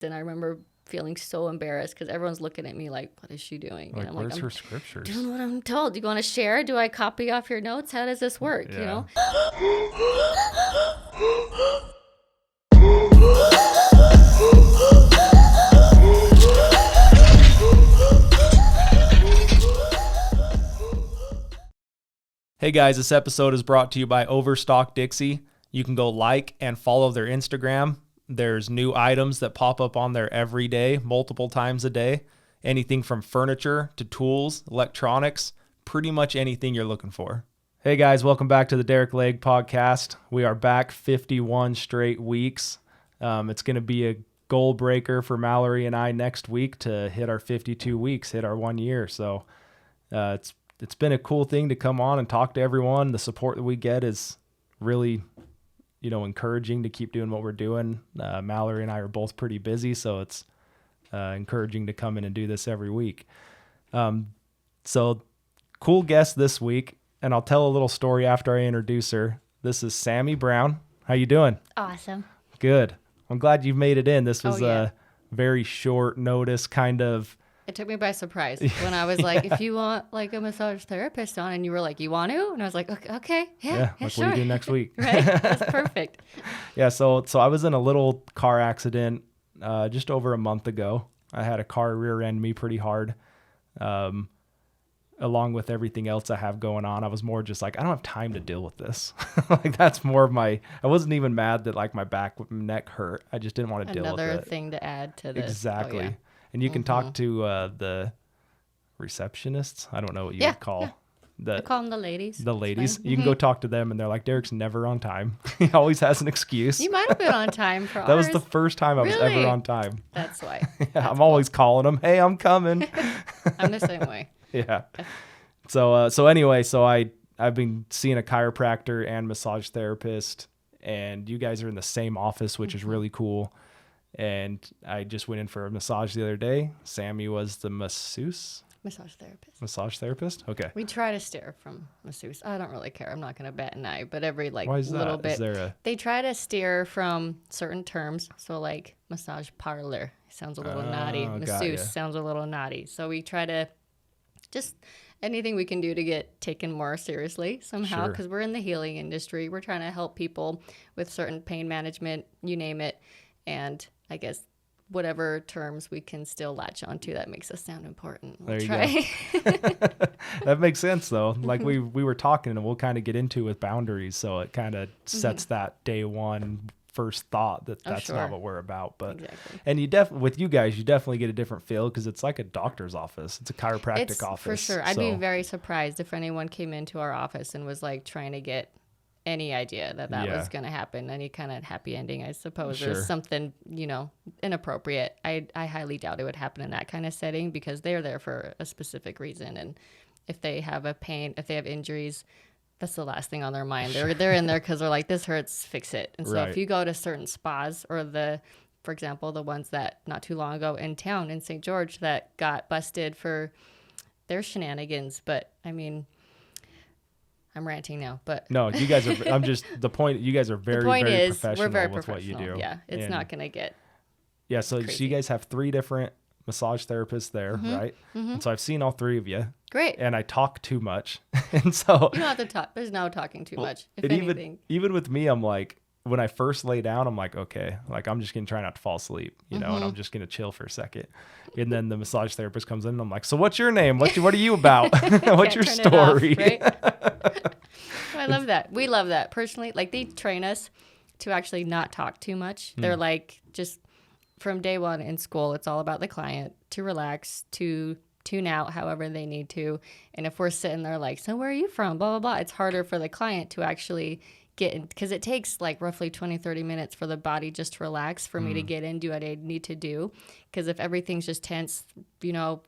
And I remember feeling so embarrassed because everyone's looking at me like, what is she doing? Like, and I'm where's like, her scriptures? Doing what I'm told. Do you want to share? Do I copy off your notes? How does this work? You know? Hey guys, this episode is brought to you by Overstock Dixie. You can go like and follow their Instagram. There's new items that pop up on there every day, multiple times a day. Anything from furniture to tools, electronics, pretty much anything you're looking for. Hey guys, welcome back to the Derick Leg Podcast. We are back 51 straight weeks. It's going to be a goal breaker for Mallory and I next week to hit our 52 weeks, hit our 1 year. So it's been a cool thing to come on and talk to everyone. The support that we get is really, encouraging to keep doing what we're doing. Mallory and I are both pretty busy, so it's encouraging to come in and do this every week. So cool guest this week, and I'll tell a little story after I introduce her. This is Sammie Brown. How you doing? Awesome. Good. I'm glad you've made it in. This was a very short notice kind of. It took me by surprise when I was like, if you want like a massage therapist on, and you were like, you want to? And I was like, okay, yeah, like sure. what do you do next week? Right? That's perfect. Yeah, so I was in a little car accident just over a month ago. I had a car rear end me pretty hard. Along with everything else I have going on, I was more just like, I don't have time to deal with this. Like that's more of I wasn't even mad that like my neck hurt. I just didn't want to deal with it. Another thing to add to this. Exactly. Oh, yeah. And you can talk to the receptionists. I don't know what you would call I call them the ladies. The ladies. You can go talk to them, and they're like, Derick's never on time. He always has an excuse. You might have been on time for That was the first time I was ever on time. That's why. I'm always calling them. Hey, I'm coming. I'm the same way. Yeah. So anyway, I've been seeing a chiropractor and massage therapist, and you guys are in the same office, which is really cool. And I just went in for a massage the other day. Sammie was the massage therapist. Okay. We try to steer from masseuse. I don't really care. I'm not going to bat an eye, but every Why is little that? bit. They try to steer from certain terms. So like massage parlor sounds a little naughty. Masseuse sounds a little naughty. So we try to just anything we can do to get taken more seriously somehow, because we're in the healing industry. We're trying to help people with certain pain management, you name it. And I guess whatever terms we can still latch onto that makes us sound important. There you go. That makes sense though. Like we were talking, and we'll kind of get into with boundaries. So it kind of sets that day one first thought that's not what we're about. But exactly. And with you guys, you definitely get a different feel because it's like a doctor's office. It's a chiropractic office. For sure. I'd be very surprised if anyone came into our office and was like trying to get any idea that was going to happen, any kind of happy ending, I suppose, or something, inappropriate. I highly doubt it would happen in that kind of setting, because they're there for a specific reason. And if they have a pain, if they have injuries, that's the last thing on their mind. They're in there because they're like, this hurts, fix it. And so if you go to certain spas, or for example, the ones that not too long ago in town in St. George that got busted for their shenanigans. But I mean, I'm ranting now, but no, you guys are. I'm just the point. You guys are very, very professional we're very with what you do. Yeah, it's not going to get. Yeah, so you guys have 3 different massage therapists there, right? Mm-hmm. And so I've seen all 3 of you. Great. And I talk too much, and so you don't have to talk. There's no talking too much. If anything, even with me, I'm like, when I first lay down, I'm like, okay, like I'm just gonna try not to fall asleep, and I'm just gonna chill for a second. And then the massage therapist comes in, and I'm like, so what's your name? What are you about? What's your story? I love that. We love that personally. Like they train us to actually not talk too much. They're like, just from day one in school, it's all about the client, to relax, to tune out however they need to. And if we're sitting there like, so where are you from? Blah, blah, blah. It's harder for the client to actually get in, because it takes like roughly 20, 30 minutes for the body just to relax, for me to get in, do what I need to do. Because if everything's just tense, your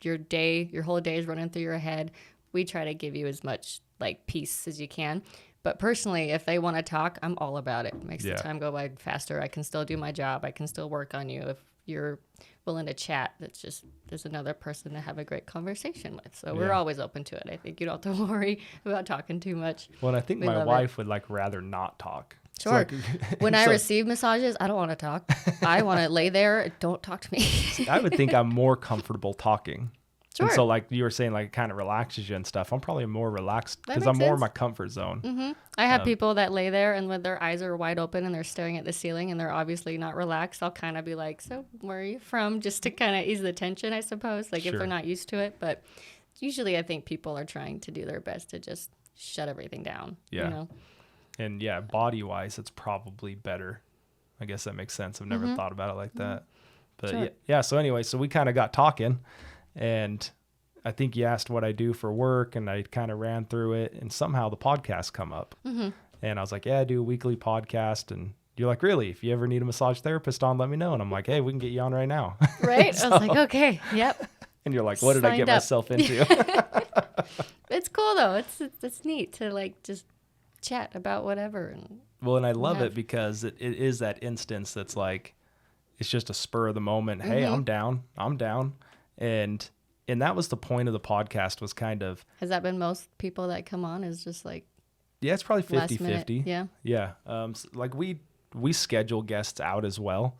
whole day is running through your head. We try to give you as much like peace as you can. But personally, if they want to talk, I'm all about it. It makes the time go by faster. I can still do my job. I can still work on you. If you're willing to chat, there's another person to have a great conversation with. So we're always open to it. I think you don't have to worry about talking too much. Well, and I think my wife would like rather not talk. Sure. Like, when I receive massages, I don't want to talk. I want to lay there. Don't talk to me. I would think I'm more comfortable talking. Sure. And so like you were saying, like it kind of relaxes you and stuff. I'm probably more relaxed That because makes I'm more in sense. my comfort zone. Mm-hmm. I have people that lay there and when their eyes are wide open and they're staring at the ceiling and they're obviously not relaxed, I'll kind of be like, so where are you from? Just to kind of ease the tension, I suppose, like if Sure. they're not used to it. But usually I think people are trying to do their best to just shut everything down. Yeah. You know? And yeah, body wise, it's probably better. I guess that makes sense. I've never thought about it like that. But Sure. yeah. So anyway, so we kind of got talking and I think you asked what I do for work and I kind of ran through it and somehow the podcast come up. And I was like, yeah, I do a weekly podcast. And you're like, really? If you ever need a massage therapist on, let me know. And I'm like, hey, we can get you on right now. Right? I was like, okay, yep. And you're like, what did I get Signed up. myself into? It's cool though. It's neat to like just chat about whatever. And Well, and I love Yeah. it because it is that instance that's like, it's just a spur of the moment. Hey, I'm down. And that was the point of the podcast was kind of, has that been most people that come on is just like yeah, it's probably last minute? 50-50. Yeah. Yeah. Like we schedule guests out as well.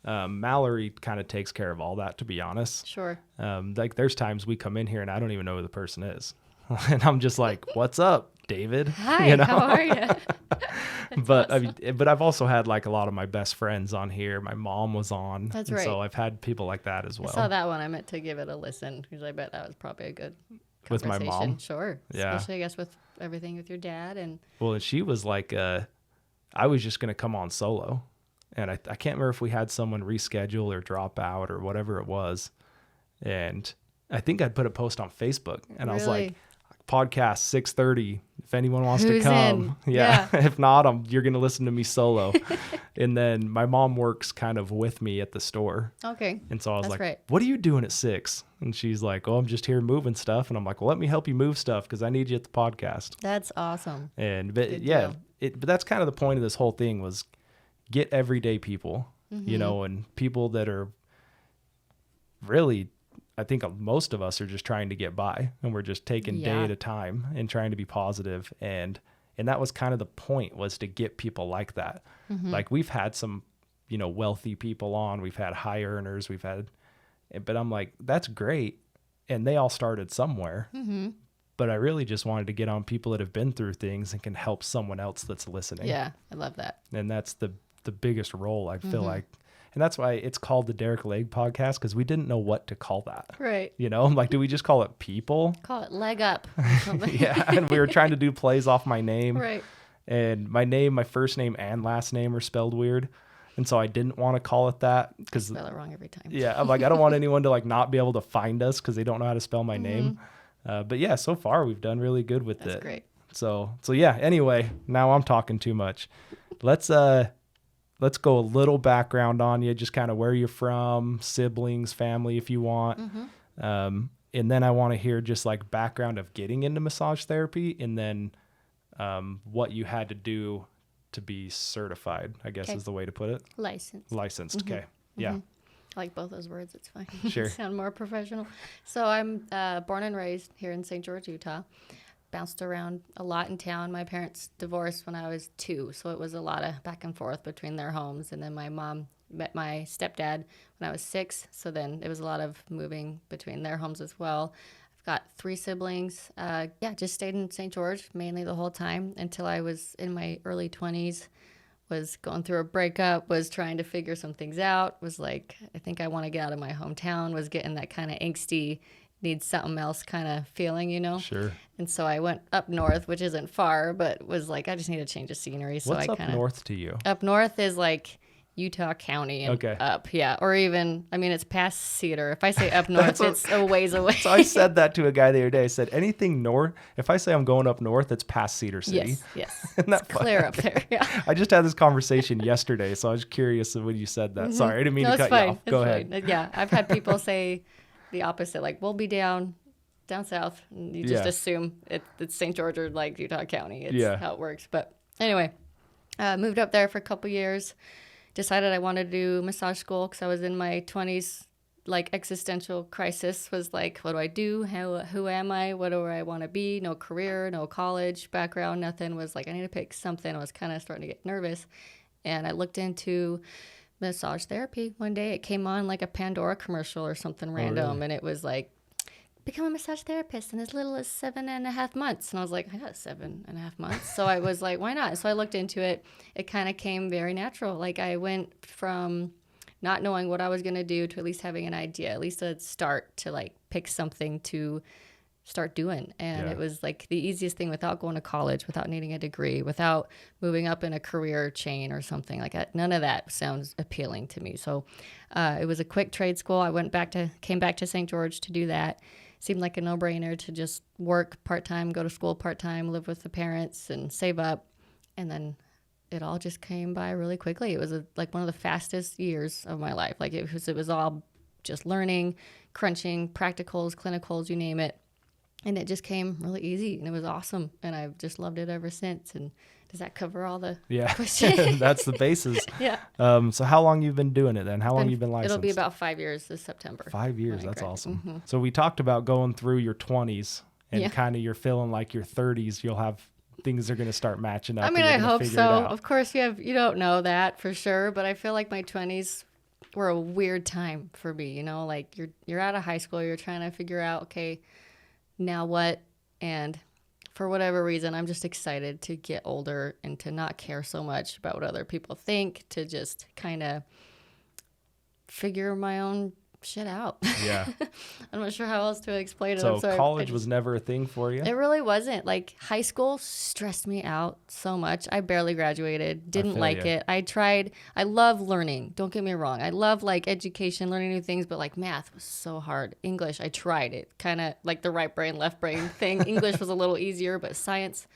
Mallory kind of takes care of all that, to be honest. Sure. Like there's times we come in here and I don't even know who the person is. And I'm just like, what's up, David? Hi, You know? how are you? But I mean, but I've also had like a lot of my best friends on here. My mom was on. That's and right. So I've had people like that as well. I saw that one. I meant to give it a listen because I bet that was probably a good With my conversation. mom? Sure. Yeah. Especially, I guess, with everything with your dad. And Well, and she was like, I was just going to come on solo. And I can't remember if we had someone reschedule or drop out or whatever it was. And I think I'd put a post on Facebook and I was like, Really? podcast 6:30 if anyone wants Who's to come. in? Yeah. Yeah. If not, you're going to listen to me solo. And then my mom works kind of with me at the store. okay. And so I was That's like, right. what are you doing at 6? And she's like, oh, I'm just here moving stuff. And I'm like, well, let me help you move stuff because I need you at the podcast. That's awesome. And but Good yeah, deal. but that's kind of the point of this whole thing was get everyday people, you know, and people that are really, I think most of us are just trying to get by and we're just taking day Yeah. at a time and trying to be positive. And that was kind of the point was to get people like that. Like we've had some, you know, wealthy people on, we've had high earners, but I'm like, that's great. And they all started somewhere. But I really just wanted to get on people that have been through things and can help someone else that's listening. Yeah. I love that. And that's the biggest role I feel like. And that's why it's called the Derick Leg Podcast because we didn't know what to call that. Right. You know, like, do we just call it people? Call it leg up. Or something. Yeah. And we were trying to do plays off my name. Right. And my first name and last name are spelled weird. And so I didn't want to call it that because, Spell it wrong every time. yeah, I'm like, I don't want anyone to like not be able to find us because they don't know how to spell my name. But yeah, so far we've done really good with That's it. great. So yeah, anyway, now I'm talking too much. Let's go a little background on you, just kind of where you're from, siblings, family, if you want. And then I want to hear just like background of getting into massage therapy and then what you had to do to be certified, I guess Okay. is the way to put it. Licensed. Okay. Yeah. I like both those words. It's fine. Sure. Sound more professional. So I'm born and raised here in St. George, Utah. Bounced around a lot in town. My parents divorced when I was 2, so it was a lot of back and forth between their homes. And then my mom met my stepdad when I was 6, so then it was a lot of moving between their homes as well. I've got 3 siblings. Just stayed in St. George mainly the whole time until I was in my early 20s. Was going through a breakup, was trying to figure some things out, was like, I think I want to get out of my hometown, was getting that kind of angsty, need something else kind of feeling, you know? Sure. And so I went up north, which isn't far, but was like, I just need a change of scenery. So What's I up kind of north to you? up north is like Utah County and Okay. up, yeah. Or even, I mean, it's past Cedar. If I say up north, it's a ways away. So I said that to a guy the other day. I said, anything north, if I say I'm going up north, it's past Cedar City. Yes. Isn't that It's clear up there, yeah. I just had this conversation yesterday, so I was curious when you said that. Sorry, I didn't mean No, to it's cut fine. you off. It's Go fine. ahead. Yeah, I've had people say the opposite, like, we'll be down south. And you just Yeah. assume it's St. George or like Utah County. It's Yeah. how it works. But anyway, moved up there for a couple years. Decided I wanted to do massage school because I was in my 20s like existential crisis was like, what do I do? Who am I? What do I want to be? No career, no college background, nothing. Was like, I need to pick something. I was kind of starting to get nervous. And I looked into massage therapy one day. It came on like a Pandora commercial or something random. Really? And it was like, become a massage therapist in as little as 7.5 months. And I was like, I got 7.5 months. So I was like, why not? So I looked into it. It kind of came very natural. Like I went from not knowing what I was going to do to at least having an idea, at least a start to like pick something to start doing. And it was like the easiest thing without going to college, without needing a degree, without moving up in a career chain or something like that. None of that sounds appealing to me. So it was a quick trade school. I came back to St. George to do that. Seemed like a no-brainer to just work part-time, go to school part-time, live with the parents and save up. And then it all just came by really quickly. It was like one of the fastest years of my life. Like it was all just learning, crunching, practicals, clinicals, you name it. And it just came really easy and it was awesome. And I've just loved it ever since. And does that cover all the questions? That's the basis. Yeah. So how long you've been doing it then? How long you've been licensed? It'll be about 5 years this September. 5 years. That's awesome. Mm-hmm. So we talked about going through your 20s and kind of you're feeling like your 30s, you'll have things are going to start matching up. I mean, I hope so. Of course, you don't know that for sure, but I feel like my 20s were a weird time for me. You know, like you're out of high school, you're trying to figure out, okay, now what? And for whatever reason, I'm just excited to get older and to not care so much about what other people think, to just kind of figure my own shit out. Yeah. I'm not sure how else to explain it. So college was never a thing for you? It really wasn't. Like high school stressed me out so much. I barely graduated. Didn't like it. I love learning. Don't get me wrong. I love like education, learning new things, but like math was so hard. English, I tried it. Kind of like the right brain, left brain thing. English was a little easier, but science,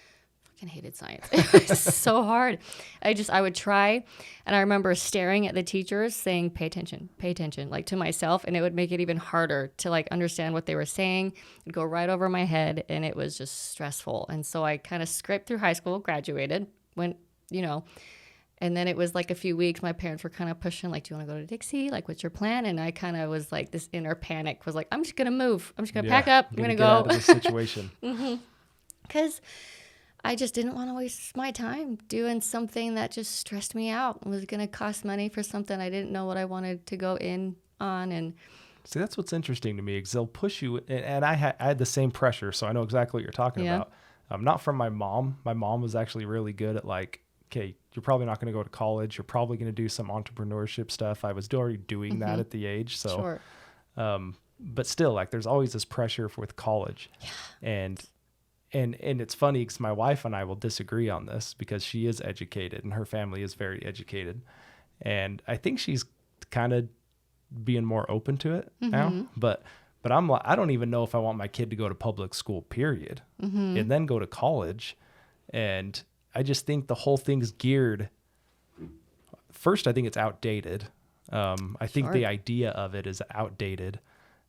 I hated science. It was so hard. I would try, and I remember staring at the teachers saying, pay attention, like to myself, and it would make it even harder to like understand what they were saying. It'd go right over my head, and it was just stressful. And so I kind of scraped through high school, graduated, went, and then it was like a few weeks, my parents were kind of pushing, like, do you want to go to Dixie? Like, what's your plan? And I kind of was like, this inner panic was like, I'm just going to move. I'm just going to pack up. I'm going to go. Out of the situation. Because I just didn't want to waste my time doing something that just stressed me out and was going to cost money for something I didn't know what I wanted to go in on. And see, that's what's interesting to me, because they'll push you. And I had the same pressure, so I know exactly what you're talking about. Not from my mom. My mom was actually really good at like, okay, you're probably not going to go to college. You're probably going to do some entrepreneurship stuff. I was already doing that at the age. So, but still, like, there's always this pressure with college. Yeah. And it's funny because my wife and I will disagree on this, because she is educated and her family is very educated. And I think she's kind of being more open to it now. But I'm like, I don't even know if I want my kid to go to public school, period, and then go to college. And I just think the whole thing's geared. First, I think it's outdated. I think the idea of it is outdated.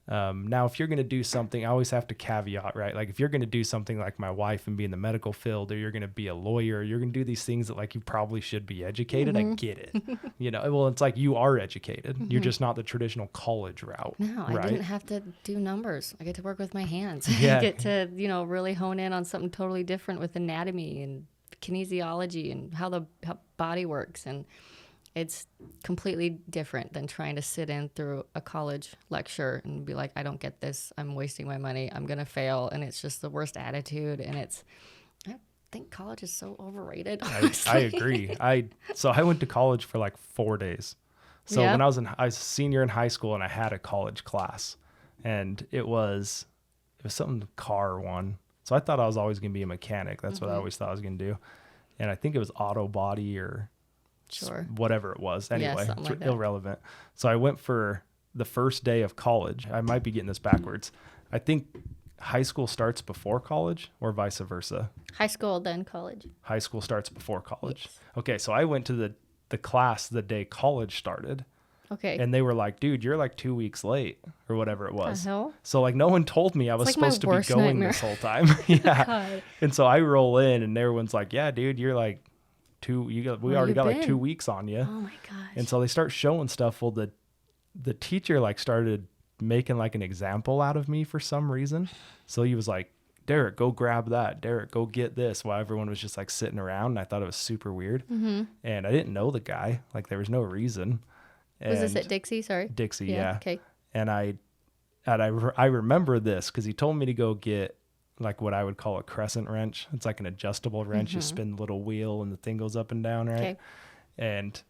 Now, if you're going to do something, I always have to caveat, right? Like if you're going to do something like my wife and be in the medical field, or you're going to be a lawyer, you're going to do these things that like you probably should be educated. I get it. Well, it's like you are educated. You're just not the traditional college route. No, right? I didn't have to do numbers. I get to work with my hands. Yeah. I get to, really hone in on something totally different with anatomy and kinesiology and how body works. And it's completely different than trying to sit in through a college lecture and be like, I don't get this. I'm wasting my money. I'm going to fail. And it's just the worst attitude. And I think college is so overrated. I agree. So I went to college for like 4 days. So when I was a senior in high school, and I had a college class, and it was something car one. So I thought I was always going to be a mechanic. That's what I always thought I was going to do. And I think it was auto body or whatever it was. Anyway, it's like irrelevant. So I went for the first day of college. I might be getting this backwards. I think high school starts before college, or vice versa. High school, then college. High school starts before college. Yes. Okay, so I went to the class the day college started. Okay. And they were like, dude, you're like 2 weeks late, or whatever it was. The hell? So like no one told me I was supposed to be going this whole time. Yeah. God. And so I roll in, and everyone's like, yeah, dude, you're like we already got like 2 weeks on you. Oh my gosh. And so they start showing stuff. Well, the teacher like started making like an example out of me for some reason. So he was like, Derick, go grab that. Derick, go get this, while everyone was just like sitting around. And I thought it was super weird. Mm-hmm. And I didn't know the guy. Like there was no reason. Was this at Dixie? Sorry. Dixie, yeah. Okay. And I remember this because he told me to go get like what I would call a crescent wrench. It's like an adjustable wrench. You spin the little wheel and the thing goes up and down, right? Okay. And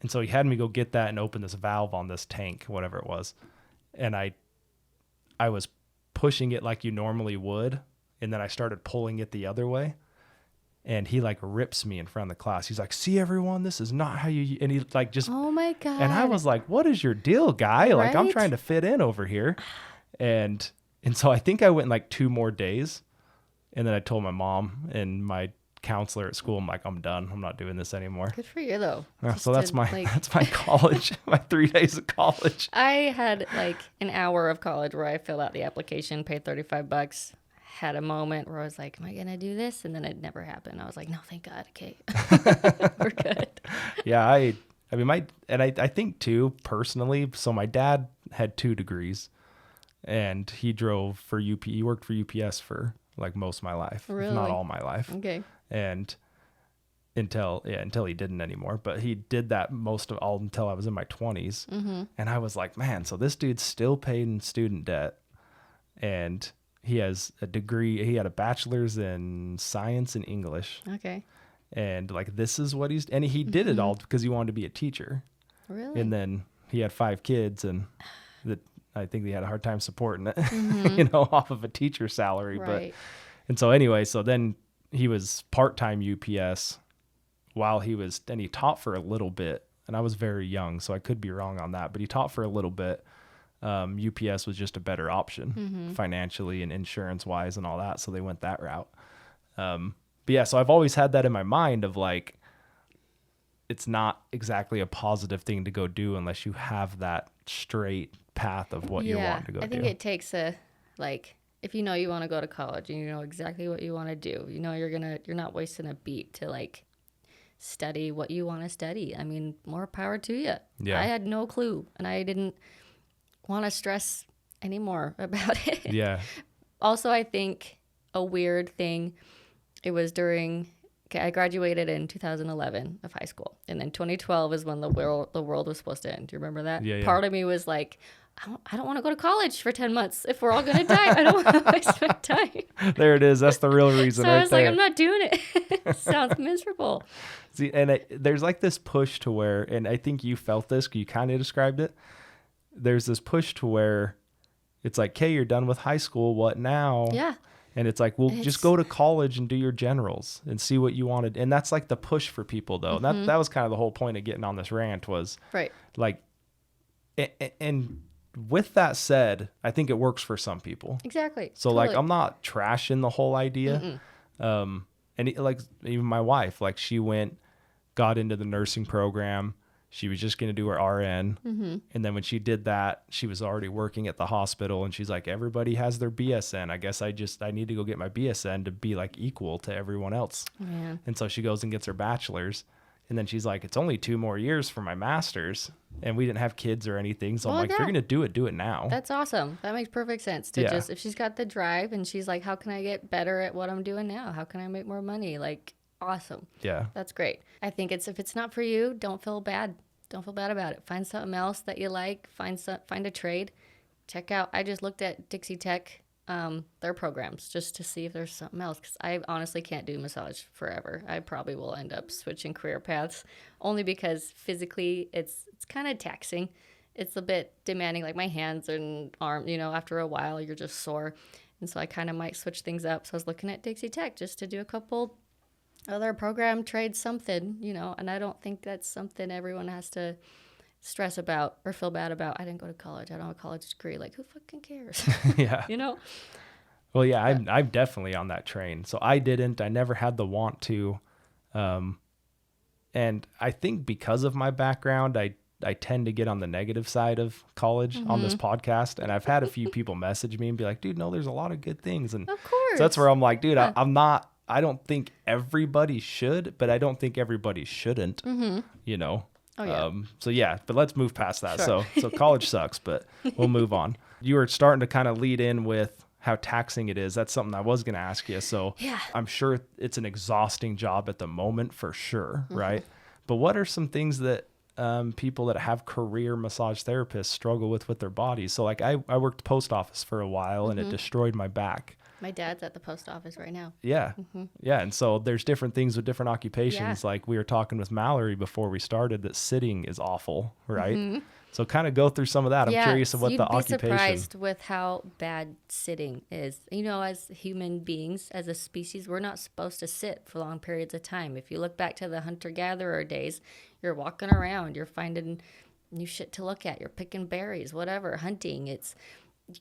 so he had me go get that and open this valve on this tank, whatever it was. And I was pushing it like you normally would. And then I started pulling it the other way. And he like rips me in front of the class. He's like, see everyone, this is not how you, and he like just, oh my God. And I was like, what is your deal, guy? Like I'm Right? trying to fit in over here. And so I think I went like 2 more days. And then I told my mom and my counselor at school, I'm like, I'm done. I'm not doing this anymore. Good for you though. So that's that's my college, my 3 days of college. I had like an hour of college where I filled out the application, paid $35, had a moment where I was like, am I going to do this? And then it never happened. I was like, no, thank God. Okay. We're good. Yeah. I mean, I think too, personally, so my dad had 2 degrees and he drove for he worked for UPS for like most of my life, Really? if not all my life. Okay. And until he didn't anymore, but he did that most of all until I was in my 20s. Mm-hmm. And I was like, man, so this dude's still paying student debt and he has a degree. He had a bachelor's in science and English. Okay. And like, this is what and he did it all because he wanted to be a teacher. Really? And then he had 5 kids and I think he had a hard time supporting it, off of a teacher salary. Right. And so anyway, so then he was part-time UPS while and he taught for a little bit, and I was very young, so I could be wrong on that, but he taught for a little bit. UPS was just a better option financially and insurance wise and all that. So they went that route. But yeah, so I've always had that in my mind of like, it's not exactly a positive thing to go do unless you have that straight path of what you want to go do. I think it takes if you know you want to go to college and you know exactly what you want to do, you're not wasting a beat to like study what you want to study. I mean, more power to you. Yeah. I had no clue and I didn't want to stress anymore about it. Yeah. Also, I think a weird thing, it was I graduated in 2011 of high school. And then 2012 is when the world was supposed to end. Do you remember that? Yeah. Part of me was like, I don't want to go to college for 10 months. If we're all going to die, I don't want to waste my time. There it is. That's the real reason So right I was there. like, I'm not doing it. Sounds miserable. See, and there's like this push to where, and I think you felt this, you kind of described it. There's this push to where it's like, hey, you're done with high school. What now? Yeah. And it's like, well, just go to college and do your generals and see what you wanted. And that's like the push for people, though. And that was kind of the whole point of getting on this rant was right. Like, and with that said, I think it works for some people. Exactly. So Totally. like, I'm not trashing the whole idea. And like even my wife, like she got into the nursing program. She was just going to do her RN. And then when she did that, she was already working at the hospital and she's like, everybody has their BSN. I guess I need to go get my BSN to be like equal to everyone else. Man. And so she goes and gets her bachelor's. And then she's like, it's only 2 more years for my master's. And we didn't have kids or anything. So I'm like, if you're going to do it now. That's awesome. That makes perfect sense to just, if she's got the drive and she's like, how can I get better at what I'm doing now? How can I make more money? Like, awesome. Yeah. That's great. I think if it's not for you, don't feel bad. Don't feel bad about it. Find something else that you like. Find a trade. Check out. I just looked at Dixie Tech, their programs, just to see if there's something else. Because I honestly can't do massage forever. I probably will end up switching career paths, only because physically it's kind of taxing. It's a bit demanding, like my hands and arm. After a while you're just sore, and so I kind of might switch things up. So I was looking at Dixie Tech just to do a couple other program trade something, and I don't think that's something everyone has to stress about or feel bad about. I didn't go to college. I don't have a college degree. Like, who fucking cares? Yeah. Well, yeah, I'm definitely on that train. So I never had the want to. And I think because of my background, I tend to get on the negative side of college on this podcast. And I've had a few people message me and be like, dude, no, there's a lot of good things. And of course. So that's where I'm like, dude, I don't think everybody should, but I don't think everybody shouldn't, Oh, yeah. So yeah, but let's move past that. Sure. So college sucks, but we'll move on. You were starting to kind of lead in with how taxing it is. That's something I was going to ask you. So Yeah. I'm sure it's an exhausting job at the moment for sure. Right. But what are some things that people that have career massage therapists struggle with their bodies? So like I worked post office for a while and it destroyed my back. My dad's at the post office right now. Yeah. Yeah. And so there's different things with different occupations. Yeah. Like we were talking with Mallory before we started that sitting is awful. Right. So kind of go through some of that. I'm curious of what the occupation. You'd be surprised with how bad sitting is. You know, as human beings, as a species, we're not supposed to sit for long periods of time. If you look back to the hunter-gatherer days, you're walking around, you're finding new shit to look at, you're picking berries, whatever, hunting, it's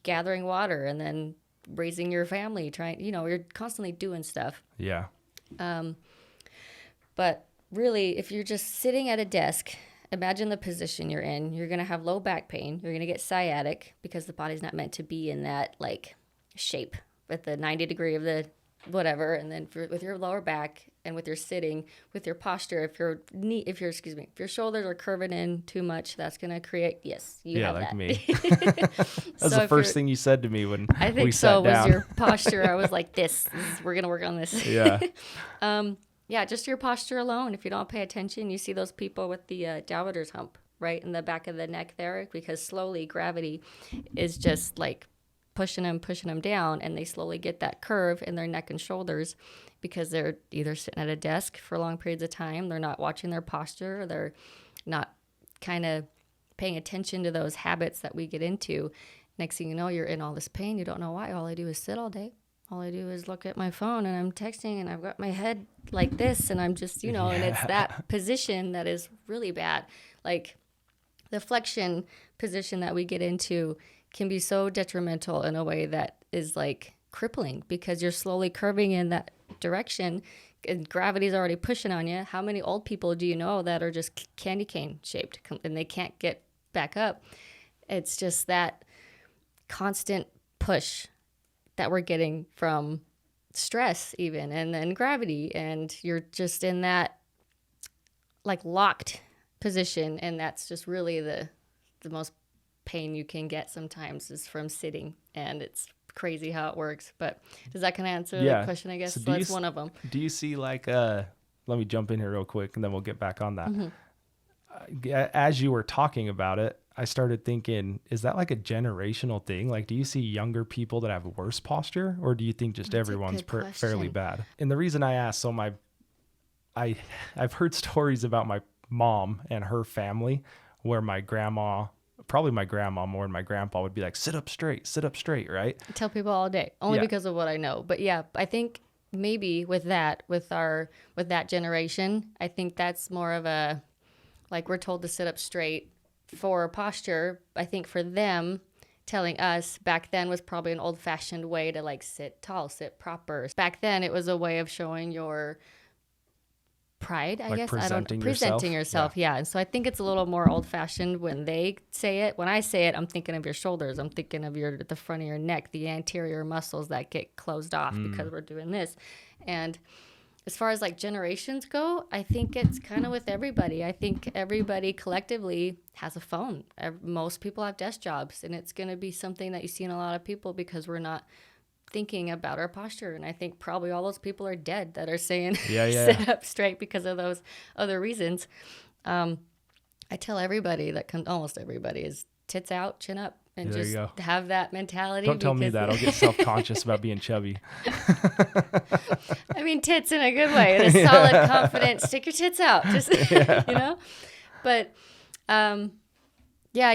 gathering water and then raising your family, you're constantly doing stuff. Yeah. But really, if you're just sitting at a desk, imagine the position you're in. You're going to have low back pain. You're going to get sciatic because the body's not meant to be in that like shape at the 90 degree of the whatever. And then with your lower back and with your sitting, with your posture, if your shoulders are curving in too much, that's going to create, you have like that. me. That's the first thing you said to me when I think we sat down. was your posture. I was like, we're going to work on this. Yeah. Yeah, just your posture alone. If you don't pay attention, you see those people with the Dowager's hump right in the back of the neck there, because slowly gravity is just like pushing them down, and they slowly get that curve in their neck and shoulders because they're either sitting at a desk for long periods of time, they're not watching their posture, or they're not kind of paying attention to those habits that we get into. Next thing you know, you're in all this pain. You don't know why. All I do is sit all day. All I do is look at my phone and I'm texting and I've got my head like this and I'm just, and it's that position that is really bad. Like the flexion position that we get into can be so detrimental in a way that is like crippling because you're slowly curving in that direction and gravity's already pushing on you. How many old people do you know that are just candy cane shaped and they can't get back up? It's just that constant push that we're getting from stress even, and then gravity, and you're just in that like locked position, and that's just really the most pain you can get sometimes is from sitting, and it's crazy how it works. But does that kind of answer the question? I guess so that's one of them. Do you see like let me jump in here real quick and then we'll get back on that. As you were talking about it, I started thinking, is that like a generational thing? Like, do you see younger people that have worse posture, or do you think just everyone's fairly bad? And the reason I asked, so I've heard stories about my mom and her family where my grandma, probably my grandma more than my grandpa, would be like, sit up straight, right? I tell people all day, only because of what I know. But yeah, I think maybe with that generation, I think that's more of a, like we're told to sit up straight for posture. I think for them, telling us back then was probably an old-fashioned way to like sit tall, sit proper. Back then, it was a way of showing your pride, I guess. Presenting yourself. Yeah. And so I think it's a little more old-fashioned when they say it. When I say it, I'm thinking of your shoulders. I'm thinking of the front of your neck, the anterior muscles that get closed off because we're doing this. And as far as like generations go, I think it's kind of with everybody. I think everybody collectively has a phone. Most people have desk jobs, and it's going to be something that you see in a lot of people because we're not thinking about our posture. And I think probably all those people are dead that are saying sit up straight because of those other reasons. I tell everybody almost everybody is tits out, chin up. And there just have that mentality. Don't tell me that. I'll get self-conscious about being chubby. I mean, tits in a good way. In a solid, confident, stick your tits out. Just, But, I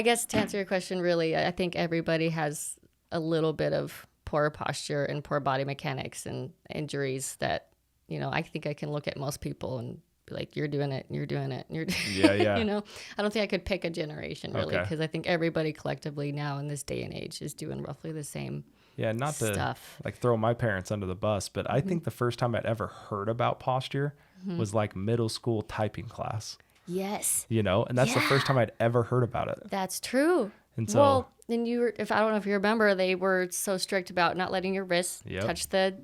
guess to answer your question, really, I think everybody has a little bit of poor posture and poor body mechanics and injuries that, I think I can look at most people and be like, you're doing it, and you're doing it, and you're doing it. I don't think I could pick a generation really, because I think everybody collectively now in this day and age is doing roughly the same not stuff. To like throw my parents under the bus, but I think the first time I'd ever heard about posture was like middle school typing class. Yes. And that's the first time I'd ever heard about it. That's true. And so, then I don't know if you remember, they were so strict about not letting your wrists touch the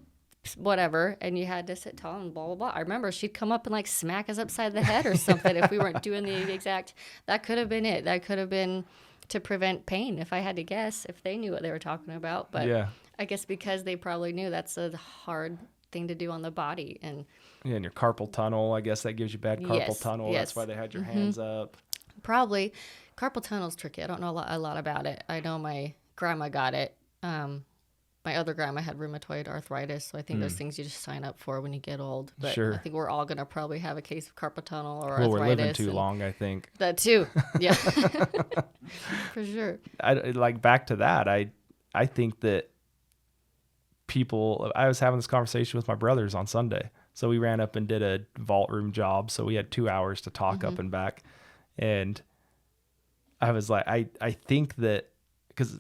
whatever, and you had to sit tall and blah, blah, blah. I remember she'd come up and like smack us upside the head or something if we weren't doing the exact, that could have been it. That could have been to prevent pain, if I had to guess, if they knew what they were talking about. But Yeah. I guess because they probably knew that's a hard thing to do on the body. And Yeah, and your carpal tunnel, I guess that gives you bad carpal Yes, tunnel. yes. That's why they had your hands up. probably carpal tunnel's tricky. I don't know a lot about it. I know my grandma got it. My other grandma had rheumatoid arthritis, so I think there's things you just sign up for when you get old. But Sure. I think we're all going to probably have a case of carpal tunnel or Well, arthritis. we're living too long, I think. That too. Yeah. For sure. Like back to that, I think that people, I was having this conversation with my brothers on Sunday. So we ran up and did a vault room job. So we had 2 hours to talk up and back. And I was like, I think that, because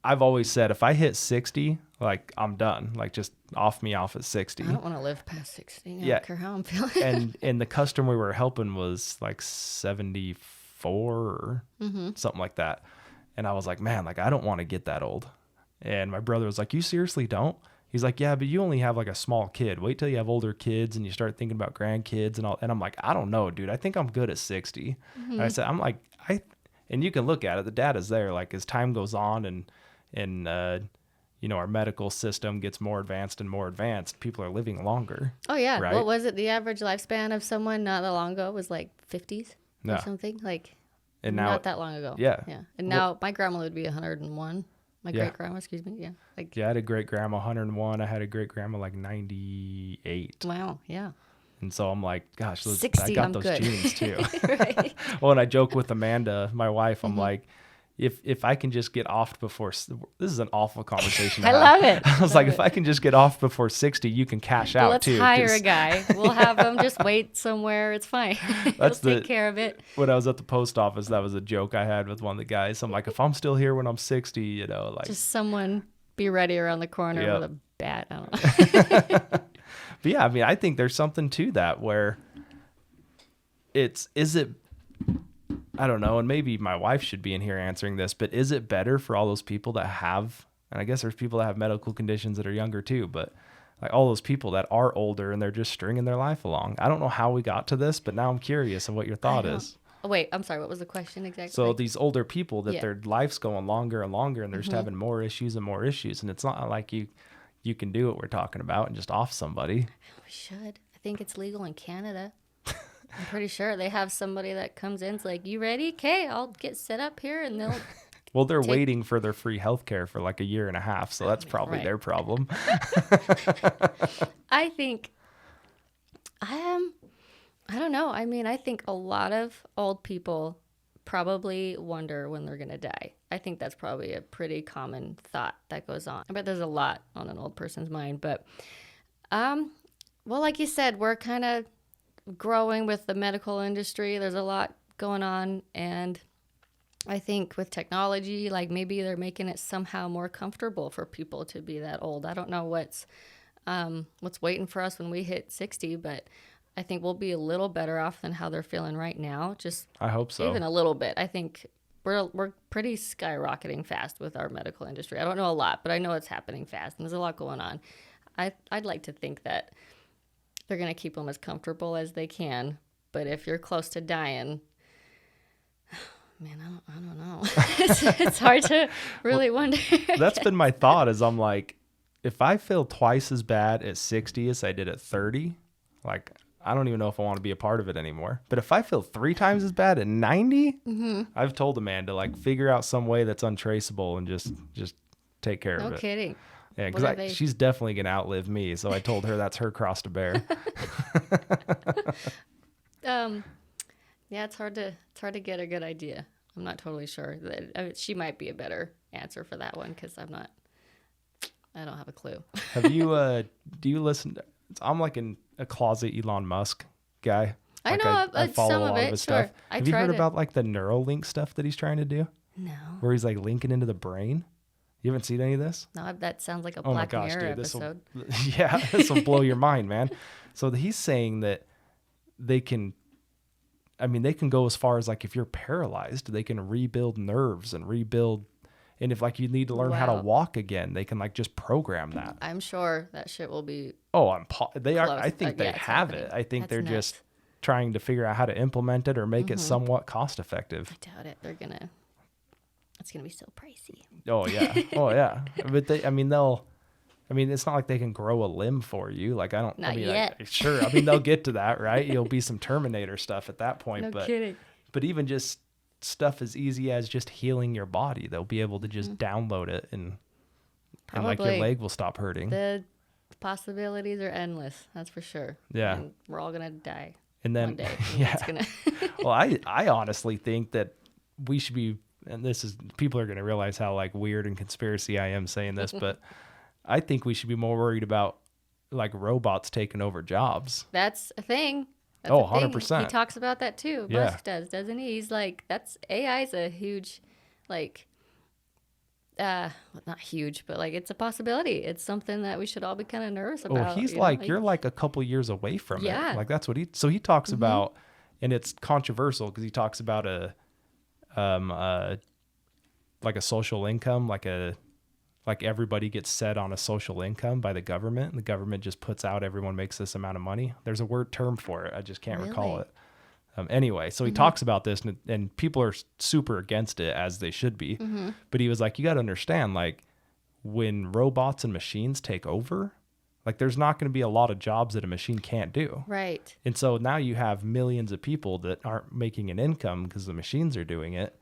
I've always said if I hit 60, like I'm done, like just off at 60. I don't want to live past 60. I Yeah. don't care how I'm feeling. and the customer we were helping was like 74 or something like that. And I was like, man, like I don't want to get that old. And my brother was like, you seriously don't? He's like, yeah, but you only have like a small kid. Wait till you have older kids and you start thinking about grandkids and all. And I'm like, I don't know, dude. I think I'm good at 60. And I said, I'm like, and you can look at it. The data's there. Like as time goes on and you know, our medical system gets more advanced and more advanced, people are living longer. Oh, yeah. Right? What was it? The average lifespan of someone not that long ago was like 50s No. or something? Like, And now, not that long ago. Yeah. Yeah. And now my grandma would be 101. My Yeah. great grandma, excuse me. Yeah. Like, yeah, I had a great grandma 101. I had a great grandma like 98. wow. Yeah. And so I'm like, gosh, 60, I got I'm those good. genes too. Right. Well, and I joke with Amanda, my wife, I'm like, if I can just get off before, this is an awful conversation to I have. love it. I was like, if I can just get off before 60, you can cash out Let's too. hire 'cause a guy. We'll have him just wait somewhere. It's fine. He'll take care of it. When I was at the post office, that was a joke I had with one of the guys. I'm like, if I'm still here when I'm 60, you know, like. Just someone be ready around the corner Yep. with a bat. I don't know. But yeah, I mean, I think there's something to that where I don't know, and maybe my wife should be in here answering this, but is it better for all those people that have, and I guess there's people that have medical conditions that are younger too, but like all those people that are older and they're just stringing their life along. I don't know how we got to this, but now I'm curious of what your thought is. Oh, wait, I'm sorry. What was the question exactly? So these older people that Yeah. their life's going longer and longer and they're just having more issues and more issues. And it's not like you can do what we're talking about and just off somebody. We should. I think it's legal in Canada. I'm pretty sure they have somebody that comes in. It's like, you ready? Okay, I'll get set up here, and they'll. Well, they're waiting for their free healthcare for like a year and a half. So that's probably Right. their problem. I think. I don't know. I mean, I think a lot of old people probably wonder when they're gonna die. I think that's probably a pretty common thought that goes on. I bet there's a lot on an old person's mind, but well, like you said, we're kind of growing with the medical industry. There's a lot going on, and I think with technology, like maybe they're making it somehow more comfortable for people to be that old. I don't know what's waiting for us when we hit 60, but I think we'll be a little better off than how they're feeling right now. Just I hope so. even a little bit. I think we're pretty skyrocketing fast with our medical industry. I don't know a lot, but I know it's happening fast, and there's a lot going on. I'd like to think that they're going to keep them as comfortable as they can. But if you're close to dying, man, I don't know. It's hard to really wonder. That's been my thought is I'm like, if I feel twice as bad at 60 as I did at 30, like, I don't even know if I want to be a part of it anymore. But if I feel 3 times as bad at 90, I've told Amanda, like, figure out some way that's untraceable and just take care of it. No kidding. Yeah, because she's definitely going to outlive me. So I told her that's her cross to bear. Yeah, it's hard to get a good idea. I'm not totally sure. She might be a better answer for that one because I don't have a clue. Have you, do you listen? I'm like a closet Elon Musk guy. I Like know I follow some a of lot it, of his sure. stuff. I Have you heard tried it. about like the Neuralink stuff that he's trying to do? No. Where he's like linking into the brain? You haven't seen any of this? No, that sounds like a Oh my Black gosh, Mirror dude, episode. This will blow your mind, man. So he's saying that they can go as far as like if you're paralyzed, they can rebuild nerves and rebuild. And if like you need to learn how to Wow. walk again, they can like just program that. I'm sure that shit will be. Oh, they are. Close. I think they Yeah, it's have happening. it. I think That's they're nuts. just trying to figure out how to implement it or make it somewhat cost effective. I doubt it. It's gonna be so pricey. Oh yeah. Oh yeah. But it's not like they can grow a limb for you. Like Not yet. Sure. I mean, they'll get to that, right? You'll be some Terminator stuff at that point. No kidding. But even just stuff as easy as just healing your body, they'll be able to just Mm-hmm. download it and like your Probably. leg will stop hurting. The possibilities are endless. That's for sure. Yeah. And we're all gonna die And then one day. yeah. It's gonna. Well, I honestly think that we should be, and people are going to realize how like weird and conspiracy I am saying this, but I think we should be more worried about like robots taking over jobs. That's a thing. That's Oh, a thing. 100%. He talks about that too. Yeah. Musk does, doesn't he? He's like, AI is a huge, like, well, not huge, but like it's a possibility. It's something that we should all be kind of nervous about. Oh, he's you like, know? you're like a couple years away from Yeah. it. Like that's what he talks about, and it's controversial because he talks about like a social income, like everybody gets set on a social income by the government, and the government just puts out everyone makes this amount of money. There's a term for it. I just can't recall Really? it. Anyway, so he talks about this, and people are super against it, as they should be. But he was like, you got to understand, like when robots and machines take over, like there's not going to be a lot of jobs that a machine can't do. Right. And so now you have millions of people that aren't making an income because the machines are doing it.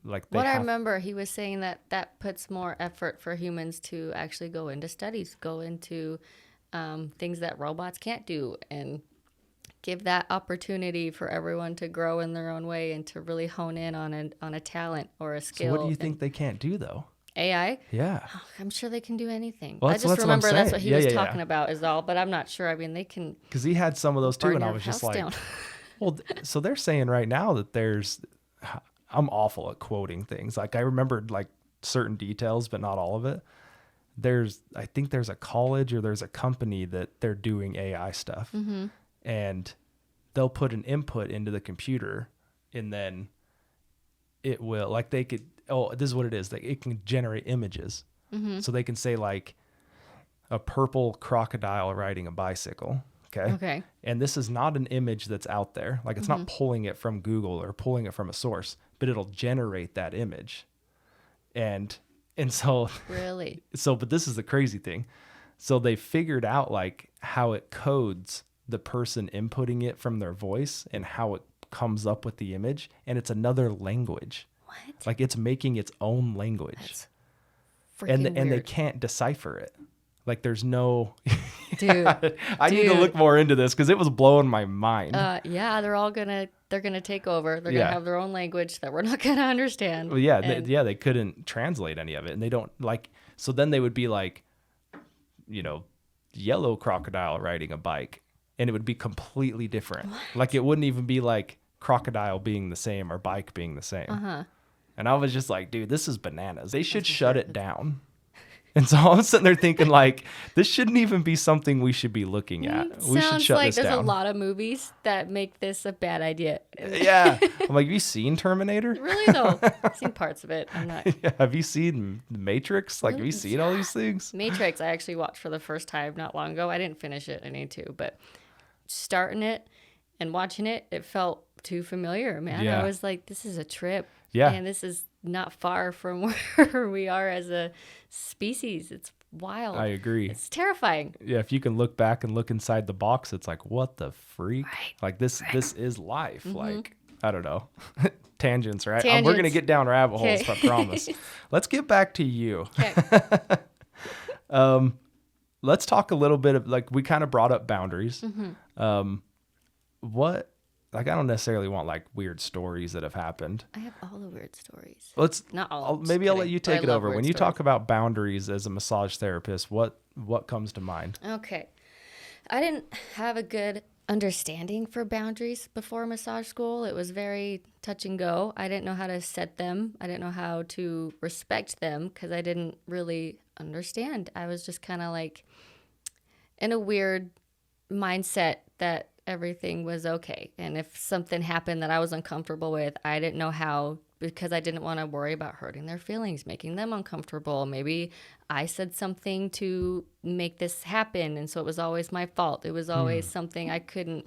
Like they What I have, remember, he was saying that puts more effort for humans to actually go into studies, go into things that robots can't do, and give that opportunity for everyone to grow in their own way and to really hone in on a talent or a skill. So what do you think they can't do though? AI? Yeah. Oh, I'm sure they can do anything. Well, I that's just what I'm remember that's saying. what he Yeah, was yeah, yeah. talking about is all, but I'm not sure. I mean, they can Because he had some of those too, burn and I your was just house like, down. well, so they're saying right now that I'm awful at quoting things. Like I remembered like certain details, but not all of it. I think there's a college or there's a company that they're doing AI stuff, and they'll put an input into the computer, and then it will this is what it is. It can generate images. So they can say like a purple crocodile riding a bicycle. Okay. And this is not an image that's out there. Like it's not pulling it from Google or pulling it from a source, but it'll generate that image. And so, Really? but this is the crazy thing. So they figured out like how it codes the person inputting it from their voice and how it comes up with the image. And it's another language. What? Like it's making its own language. That's And freaking they weird. can't decipher it. Like there's no, Dude. I need to Dude. look more into this because it was blowing my mind. Yeah, they're gonna take over. They're Yeah. gonna have their own language that we're not gonna understand. Well, yeah, And- they couldn't translate any of it, and they don't like. So then they would be like, yellow crocodile riding a bike, and it would be completely different. Like it wouldn't even be like crocodile being the same or bike being the same. And I was just like, dude, this is bananas. They should shut it down. And so I'm sitting there thinking, like, this shouldn't even be something we should be looking at. We should Sounds shut like this there's down. a lot of movies that make this a bad idea. Yeah. I'm like, have you seen Terminator? Really though, I've seen parts of it. I'm not. Yeah. Have you seen The Matrix? Like, have you seen all these things? Matrix, I actually watched for the first time not long ago. I didn't finish it. I need to, but starting it and watching it, it felt too familiar, man. Yeah. I was like, this is a trip. Yeah. And this is not far from where we are as a species. It's wild. I agree. It's terrifying. Yeah, if you can look back and look inside the box, it's like, what the freak? Right. Like this is life. Like, I don't know. Tangents, right? We're Tangents. gonna get down rabbit holes, Okay. I promise. Let's get back to you. Okay. Let's talk a little bit of like we kind of brought up boundaries. What like I don't necessarily want like weird stories that have happened. I have all the weird stories. Let's Not all. maybe I'll let you But I take it love over. weird When you stories. talk about boundaries as a massage therapist, what comes to mind? Okay. I didn't have a good understanding for boundaries before massage school. It was very touch and go. I didn't know how to set them. I didn't know how to respect them because I didn't really understand. I was just kind of like in a weird mindset that everything was okay. And if something happened that I was uncomfortable with, I didn't know how because I didn't want to worry about hurting their feelings, making them uncomfortable. Maybe I said something to make this happen, and so it was always my fault. It was always something I couldn't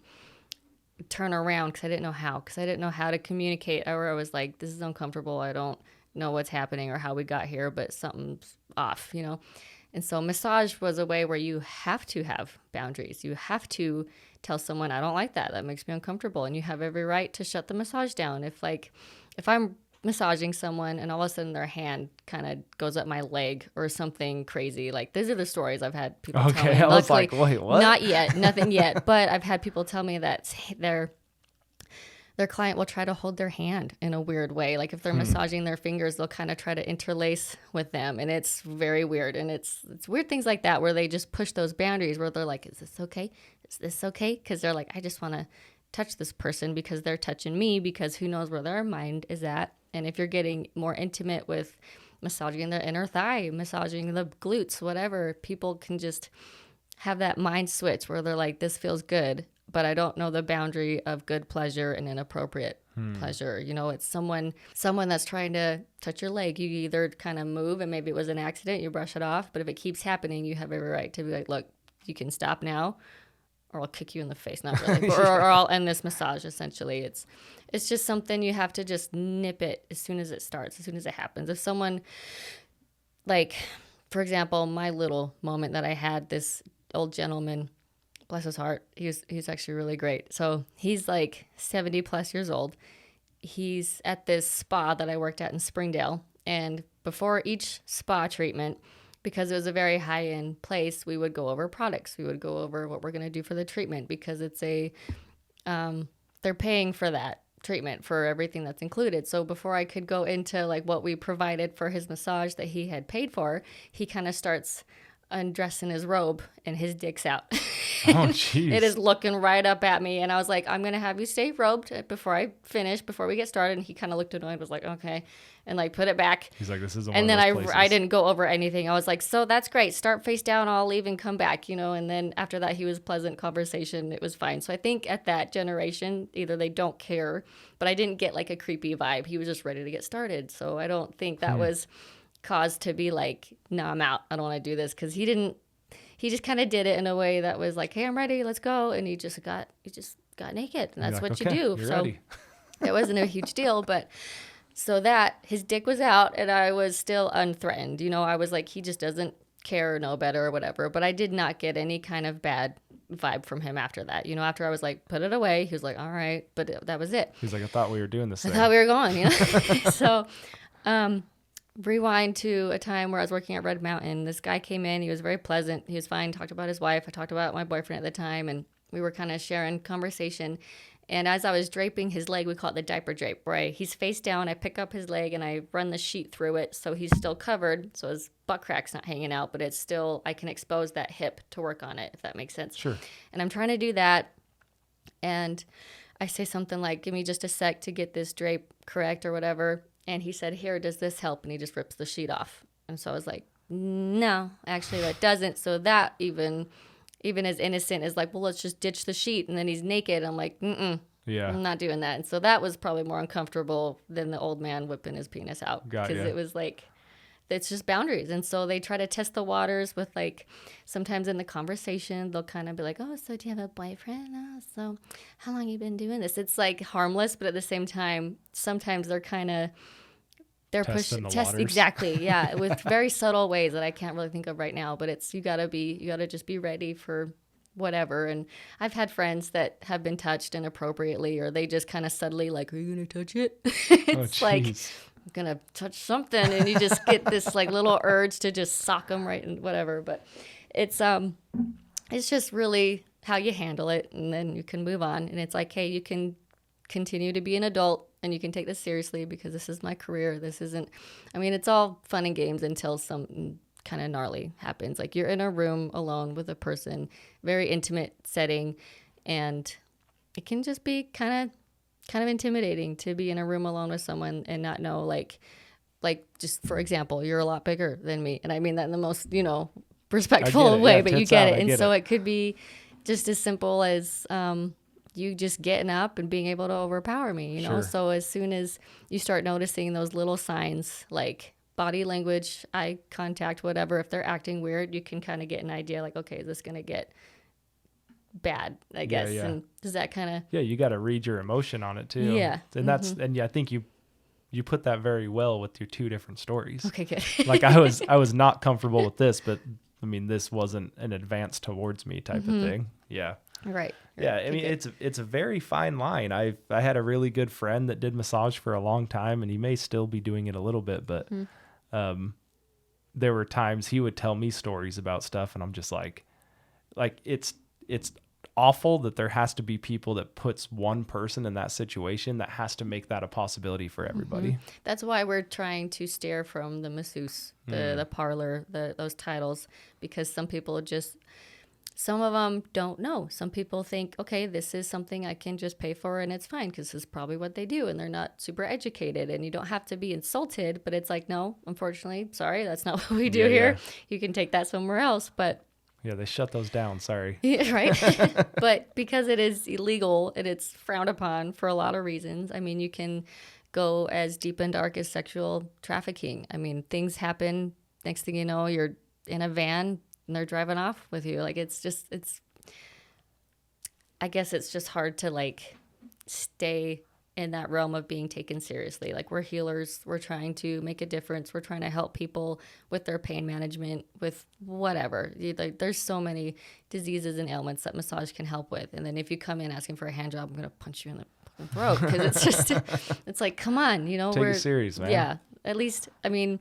turn around because I didn't know how to communicate. Or I was like, this is uncomfortable. I don't know what's happening or how we got here, but something's off, you know? And so massage was a way where you have to have boundaries. You have to tell someone, I don't like that. That makes me uncomfortable. And you have every right to shut the massage down. If I'm massaging someone and all of a sudden their hand kind of goes up my leg or something crazy, like these are the stories I've had people tell me. Okay, I was Luckily, like, wait, what? Not yet, nothing yet. But I've had people tell me that their client will try to hold their hand in a weird way. Like if they're massaging their fingers, they'll kind of try to interlace with them. And it's very weird. And it's weird things like that where they just push those boundaries where they're like, is this okay? Is this okay? Because they're like, I just want to touch this person because they're touching me, because who knows where their mind is at. And if you're getting more intimate with massaging the inner thigh, massaging the glutes, whatever, people can just have that mind switch where they're like, this feels good, but I don't know the boundary of good pleasure and inappropriate pleasure. You know, it's someone that's trying to touch your leg. You either kind of move and maybe it was an accident, you brush it off. But if it keeps happening, you have every right to be like, look, you can stop now or I'll kick you in the face. Not really, or I'll end this massage. Essentially, it's just something you have to just nip it as soon as it starts, as soon as it happens. If someone, like, for example, my little moment that I had, this old gentleman, bless his heart, he's actually really great. So he's like 70 plus years old. He's at this spa that I worked at in Springdale. And before each spa treatment, because it was a very high-end place, we would go over products. We would go over what we're going to do for the treatment, because it's they're paying for that treatment for everything that's included. So before I could go into like what we provided for his massage that he had paid for, he kind of starts undressing his robe and his dick's out. Oh, jeez. It is looking right up at me. And I was like, I'm going to have you stay robed before we get started. And he kind of looked annoyed, was like, okay. And like put it back. He's like, this isn't and one then of those places. I didn't go over anything. I was like, so that's great. Start face down. I'll leave and come back, you know. And then after that, he was pleasant conversation. It was fine. So I think at that generation, either they don't care, but I didn't get like a creepy vibe. He was just ready to get started. So I don't think that was cause to be like, no, I'm out. I don't want to do this. Because he just kind of did it in a way that was like, hey, I'm ready. Let's go. And he just got naked. And that's like, what okay, you do. You're so ready. it wasn't a huge deal, but so that his dick was out and I was still unthreatened. You know, I was like, he just doesn't care or know better or whatever. But I did not get any kind of bad vibe from him after that. You know, after I was like, put it away, he was like, all right. But that was it. He's like, I thought we were doing this thing. I thought we were going, you know. So rewind to a time where I was working at Red Mountain. This guy came in. He was very pleasant. He was fine. Talked about his wife. I talked about my boyfriend at the time. And we were kind of sharing conversation. And as I was draping his leg, we call it the diaper drape, right? He's face down. I pick up his leg and I run the sheet through it. So he's still covered. So his butt crack's not hanging out, but it's still, I can expose that hip to work on it, if that makes sense. Sure. And I'm trying to do that. And I say something like, give me just a sec to get this drape correct or whatever. And he said, here, does this help? And he just rips the sheet off. And so I was like, no, actually that doesn't. So that even as innocent as like, well, let's just ditch the sheet. And then he's naked. I'm like, yeah, I'm not doing that. And so that was probably more uncomfortable than the old man whipping his penis out. Got ya. Because it was like, it's just boundaries. And so they try to test the waters with like, sometimes in the conversation, they'll kind of be like, oh, so do you have a boyfriend? Oh, so how long you been doing this? It's like harmless, but at the same time, sometimes they're kind of, Testing the waters. Exactly. Yeah. With very subtle ways that I can't really think of right now, but it's, you gotta just be ready for whatever. And I've had friends that have been touched inappropriately, or they just kind of subtly like, are you going to touch it? It's like, I'm going to touch something. And you just get this like little urge to just sock them right and whatever. But it's just really how you handle it. And then you can move on. And it's like, hey, you can continue to be an adult and you can take this seriously because this is my career. This isn't, I mean, it's all fun and games until something kind of gnarly happens. Like you're in a room alone with a person, very intimate setting, and it can just be kind of intimidating to be in a room alone with someone and not know, like just for example, you're a lot bigger than me, and I mean that in the most, you know, respectful way, but you get it. And so it could be just as simple as you just getting up and being able to overpower me, you know? Sure. So as soon as you start noticing those little signs, like body language, eye contact, whatever, if they're acting weird, you can kind of get an idea like, okay, is this going to get bad, I guess. Yeah. And does that kind of... Yeah, you got to read your emotion on it too. Yeah. And I think you put that very well with your two different stories. Okay, good. Like I was not comfortable with this, but I mean, this wasn't an advance towards me type of thing. Yeah. Right. Yeah, I mean, it's a very fine line. I had a really good friend that did massage for a long time, and he may still be doing it a little bit, but there were times he would tell me stories about stuff, and I'm just like it's awful that there has to be people that puts one person in that situation that has to make that a possibility for everybody. That's why we're trying to steer from the masseuse, the parlor, those titles, because some people some of them don't know. Some people think, okay, this is something I can just pay for and it's fine because this is probably what they do, and they're not super educated, and you don't have to be insulted, but it's like, no, unfortunately, sorry, that's not what we do here. Yeah. You can take that somewhere else, but... Yeah, they shut those down, sorry. Yeah, right? But because it is illegal and it's frowned upon for a lot of reasons, I mean, you can go as deep and dark as sexual trafficking. I mean, things happen, next thing you know, you're in a van, and they're driving off with you. Like, I guess it's just hard to like stay in that realm of being taken seriously. Like, we're healers. We're trying to make a difference. We're trying to help people with their pain management, with whatever. Like, there's so many diseases and ailments that massage can help with. And then if you come in asking for a hand job, I'm going to punch you in the throat, because it's just, it's like, come on, you know, take it serious, man. Yeah. At least, I mean,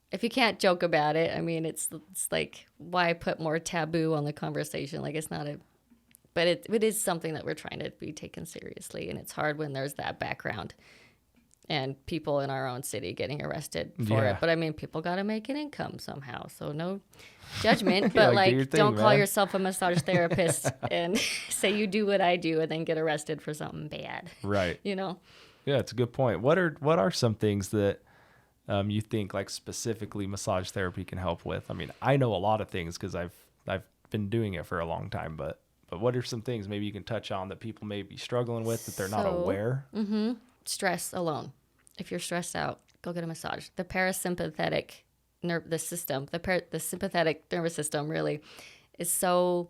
if you can't joke about it, I mean, it's like, why put more taboo on the conversation? Like, it's not but it is something that we're trying to be taken seriously. And it's hard when there's that background and people in our own city getting arrested for it. But I mean, people got to make an income somehow. So no judgment, but like, don't call yourself a massage therapist and say you do what I do and then get arrested for something bad. Right. You know? Yeah, it's a good point. What are some things that you think like specifically massage therapy can help with? I mean, I know a lot of things because I've been doing it for a long time, but what are some things maybe you can touch on that people may be struggling with that they're not aware? Stress alone. If you're stressed out, go get a massage. The parasympathetic the sympathetic nervous system really is so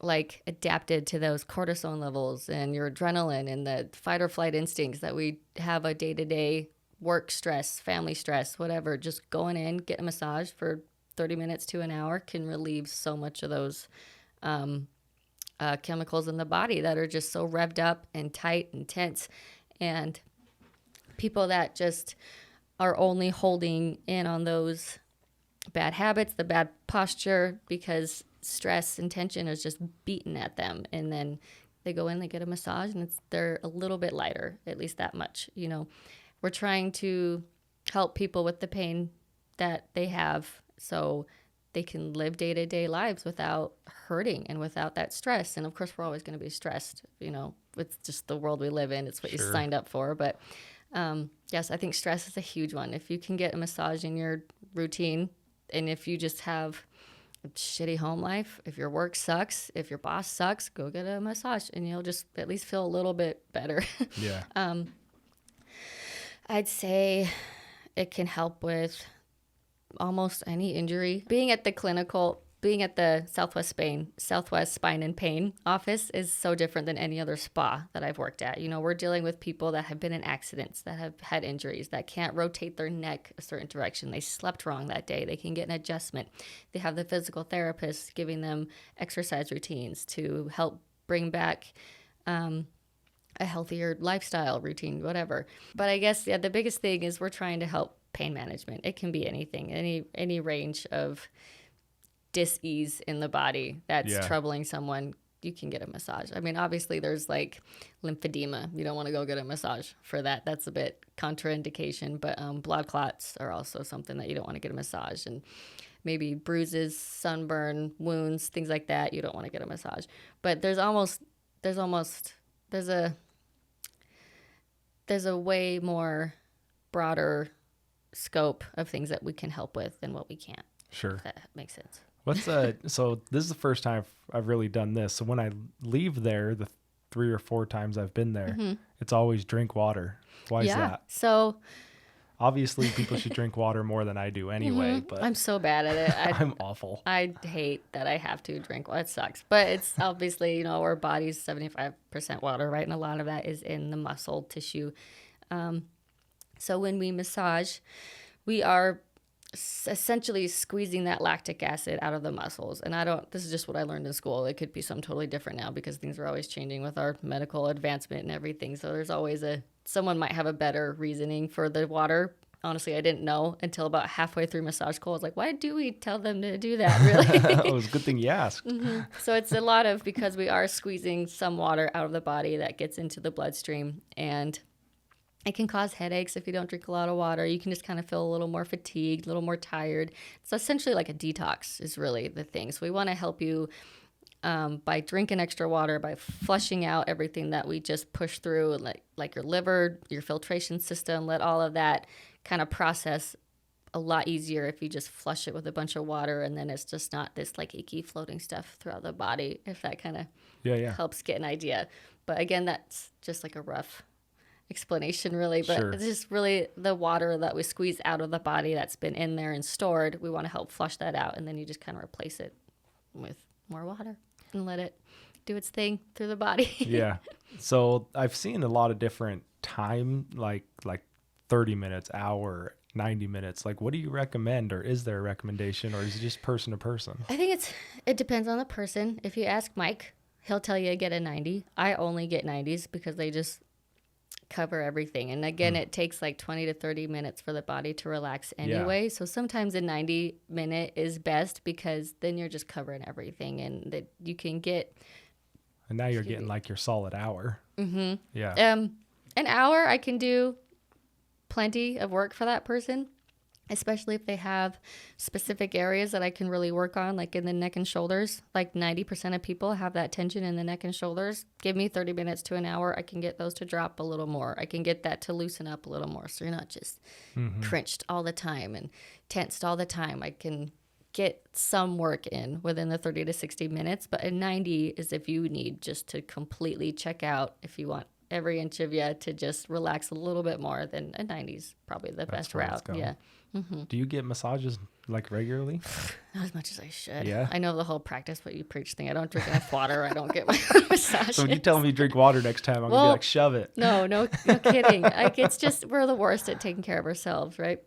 like adapted to those cortisol levels and your adrenaline and the fight or flight instincts that we have a day-to-day work stress, family stress, whatever. Just going in, get a massage for 30 minutes to an hour can relieve so much of those chemicals in the body that are just so revved up and tight and tense. And people that just are only holding in on those bad habits, the bad posture, because stress and tension is just beating at them. And then they go in, they get a massage, and they're a little bit lighter, at least that much. You know, we're trying to help people with the pain that they have so they can live day-to-day lives without hurting and without that stress. And of course, we're always going to be stressed, you know, it's just the world we live in. It's what you signed up for. But yes, I think stress is a huge one. If you can get a massage in your routine, and if you just have a shitty home life, if your work sucks, if your boss sucks, go get a massage and you'll just at least feel a little bit better. Yeah. I'd say it can help with almost any injury. Being at the Southwest Spine and Pain office is so different than any other spa that I've worked at. You know, we're dealing with people that have been in accidents, that have had injuries, that can't rotate their neck a certain direction. They slept wrong that day. They can get an adjustment. They have the physical therapist giving them exercise routines to help bring back a healthier lifestyle routine, whatever. But I guess, the biggest thing is we're trying to help pain management. It can be anything, any range of dis-ease in the body that's troubling someone. You can get a massage. I mean, obviously there's like lymphedema. You don't want to go get a massage for that. That's a bit contraindication, but blood clots are also something that you don't want to get a massage. And maybe bruises, sunburn, wounds, things like that. You don't want to get a massage. But there's a way more broader scope of things that we can help with than what we can't. Sure. If that makes sense. So this is the first time I've really done this. So when I leave there, 3 or 4 times I've been there, it's always drink water. Why is that? So Obviously, people should drink water more than I do anyway, but I'm so bad at it. I'm awful. I hate that I have to drink water. It sucks. But it's obviously, our body's 75% water, right? And a lot of that is in the muscle tissue. So when we massage, we are essentially squeezing that lactic acid out of the muscles. And this is just what I learned in school. It could be something totally different now because things are always changing with our medical advancement and everything. So there's always someone might have a better reasoning for the water. Honestly, I didn't know until about halfway through massage school. I was like, why do we tell them to do that, really? It was a good thing you asked. So it's a lot of, because we are squeezing some water out of the body that gets into the bloodstream, and it can cause headaches if you don't drink a lot of water. You can just kind of feel a little more fatigued, a little more tired. It's essentially like a detox is really the thing. So we want to help you by drinking extra water, by flushing out everything that we just push through, like your liver, your filtration system, let all of that kind of process a lot easier if you just flush it with a bunch of water, and then it's just not this like icky floating stuff throughout the body, if that kind of helps get an idea. But again, that's just like a rough explanation, really. But It's just really the water that we squeeze out of the body that's been in there and stored. We want to help flush that out, and then you just kind of replace it with more water and let it do its thing through the body. Yeah. So I've seen a lot of different time, like 30 minutes, hour, 90 minutes. Like, what do you recommend, or is there a recommendation, or is it just person to person? I think it depends on the person. If you ask Mike, he'll tell you get a 90. I only get 90s because they just cover everything. And again, it takes like 20 to 30 minutes for the body to relax anyway. So sometimes a 90-minute is best because then you're just covering everything, and that you can get. And now you're getting like your solid hour. Mm-hmm. Yeah. An hour, I can do plenty of work for that person, especially if they have specific areas that I can really work on, like in the neck and shoulders. Like 90% of people have that tension in the neck and shoulders. Give me 30 minutes to an hour. I can get those to drop a little more. I can get that to loosen up a little more, so you're not just crunched all the time and tensed all the time. I can get some work in within the 30 to 60 minutes, but a 90 is if you need just to completely check out. If you want every inch of you to just relax a little bit more, then a 90 is probably the best route. Yeah. Mm-hmm. Do you get massages like regularly? Not as much as I should. Yeah. I know the whole practice what you preach thing. I don't drink enough water. I don't get my massages. So when you tell me to drink water next time, I'm gonna be like, shove it. No kidding. Like, it's just, we're the worst at taking care of ourselves, right?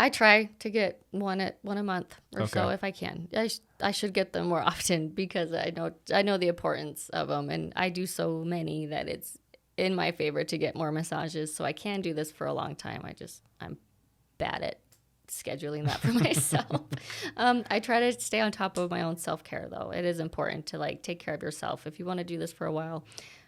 I try to get one a month or so if I can. I should get them more often because I know the importance of them, and I do so many that it's in my favor to get more massages. So I can do this for a long time. I'm bad at scheduling that for myself. I try to stay on top of my own self-care, though. It is important to like take care of yourself. If you want to do this for a while,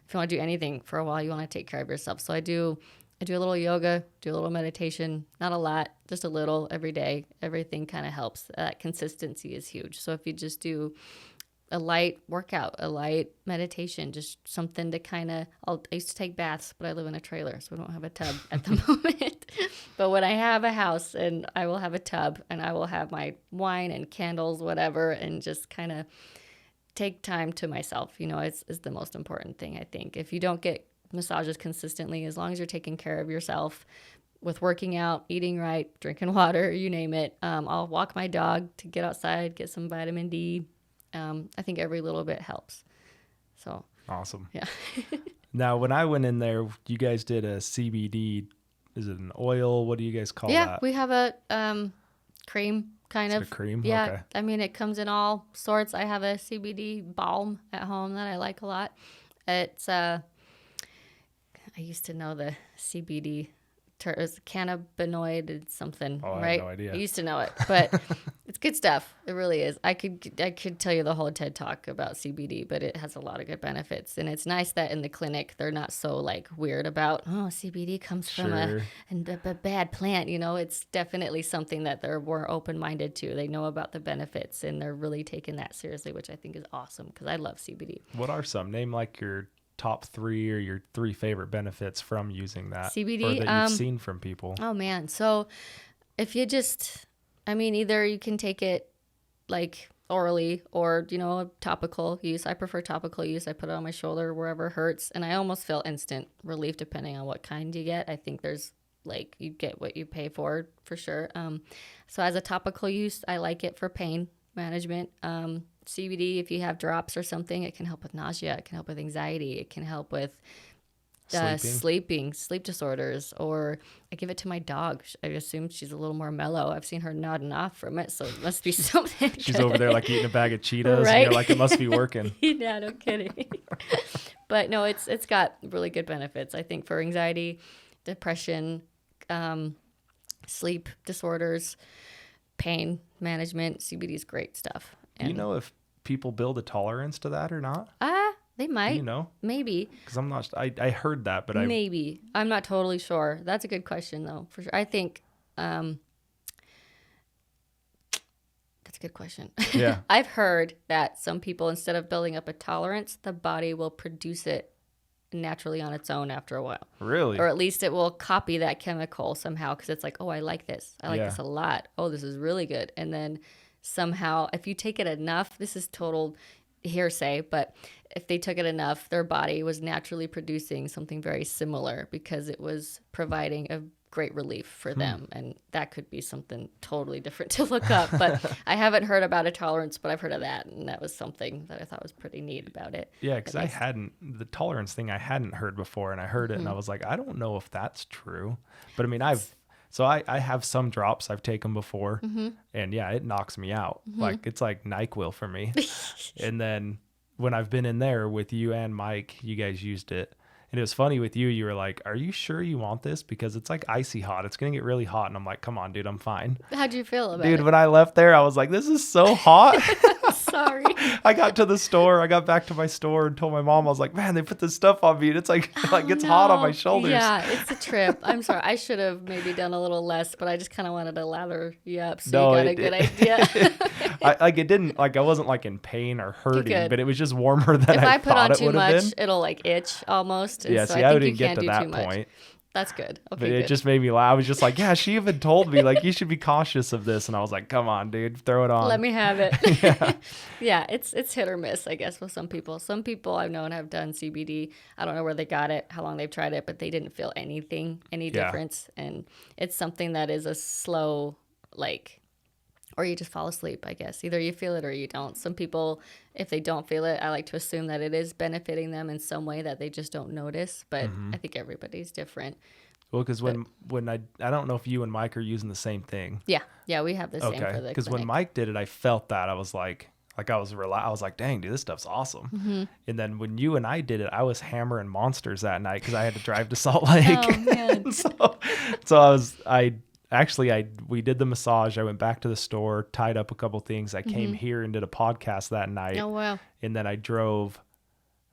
if you want to do anything for a while, you want to take care of yourself. So I do a little yoga, do a little meditation, not a lot, just a little every day. Everything kind of helps. That consistency is huge. So if you just do a light workout, a light meditation, just something to kind of, I used to take baths, but I live in a trailer, so we don't have a tub at the moment. But when I have a house, and I will have a tub, and I will have my wine and candles, whatever, and just kind of take time to myself, is the most important thing, I think. If you don't get massages consistently, as long as you're taking care of yourself with working out, eating right, drinking water, you name it. I'll walk my dog to get outside, get some vitamin D. I think every little bit helps. So awesome. Yeah. Now, when I went in there, you guys did a CBD. Is it an oil? What do you guys call that? Yeah, we have a cream kind of. A cream? Yeah. Okay. I mean, it comes in all sorts. I have a CBD balm at home that I like a lot. It's I used to know the CBD it was cannabinoid something, right? I had no idea. I used to know it, but it's good stuff. It really is. I could tell you the whole TED talk about CBD, but it has a lot of good benefits. And it's nice that in the clinic, they're not so like weird about, CBD comes from a bad plant. It's definitely something that they're more open-minded to. They know about the benefits, and they're really taking that seriously, which I think is awesome because I love CBD. What are some? Name like your top 3 or your 3 favorite benefits from using that CBD, or that you've seen from people. Oh man. So if you either you can take it like orally or, topical use. I prefer topical use. I put it on my shoulder wherever it hurts, and I almost feel instant relief depending on what kind you get. I think there's you get what you pay for sure. So as a topical use, I like it for pain management. CBD, if you have drops or something, it can help with nausea. It can help with anxiety. It can help with sleep disorders. Or I give it to my dog. I assume she's a little more mellow. I've seen her nodding off from it, so it must be something. She's over there eating a bag of Cheetos, right? And you're like, it must be working. Yeah, no kidding. But no, it's got really good benefits. I think for anxiety, depression, sleep disorders, pain management, CBD is great stuff. Do you know if people build a tolerance to that or not? They might. You know? Maybe. Because I'm not, I heard that, but Maybe. I'm not totally sure. That's a good question, though, for sure. I think, that's a good question. Yeah. I've heard that some people, instead of building up a tolerance, the body will produce it naturally on its own after a while. Really? Or at least it will copy that chemical somehow, because it's like, oh, I like this. I like this a lot. Oh, this is really good. And then somehow, if you take it enough, this is total hearsay, but if they took it enough, their body was naturally producing something very similar because it was providing a great relief for them. And that could be something totally different to look up. But I haven't heard about a tolerance, but I've heard of that. And that was something that I thought was pretty neat about it. Yeah, because the tolerance thing I hadn't heard before, and I heard it and I was like, I don't know if that's true. But I mean, I have some drops I've taken before, and yeah, it knocks me out. Like, it's like NyQuil for me. And then when I've been in there with you and Mike, you guys used it. And it was funny with you. You were like, are you sure you want this? Because it's like icy hot. It's going to get really hot. And I'm like, come on, dude, I'm fine. How'd you feel about it? Dude, when I left there, I was like, this is so hot. Sorry. I got to the store. I got back to my store and told my mom, I was like, man, they put this stuff on me. And it's like, it's hot on my shoulders. Yeah, it's a trip. I'm sorry. I should have maybe done a little less, but I just kind of wanted to lather you up so you got a good idea. I wasn't like in pain or hurting, but it was just warmer than if I put thought on it too would have much, been. it'll like itch almost. And Yeah, so see, I I think didn't you get can't to do that too much. point. That's good. Okay, But it just made me laugh. I was just like, yeah, she even told me, like, you should be cautious of this. And I was like, come on, dude, throw it on. Let me have it. Yeah, it's hit or miss, I guess, with some people. Some people I've known have done CBD. I don't know where they got it, how long they've tried it, but they didn't feel any difference. And it's something that is a slow, or you just fall asleep, I guess. Either you feel it or you don't. Some people, if they don't feel it, I like to assume that it is benefiting them in some way that they just don't notice. But I think everybody's different. Well, because when I don't know if you and Mike are using the same thing. Yeah, we have the same for the because when Mike did it, I felt that. I was like I was like, dang, dude, this stuff's awesome. And then when you and I did it, I was hammering monsters that night because I had to drive to Salt Lake. Oh, man. so we did the massage. I went back to the store, tied up a couple things. I came here and did a podcast that night. Oh, wow. And then I drove.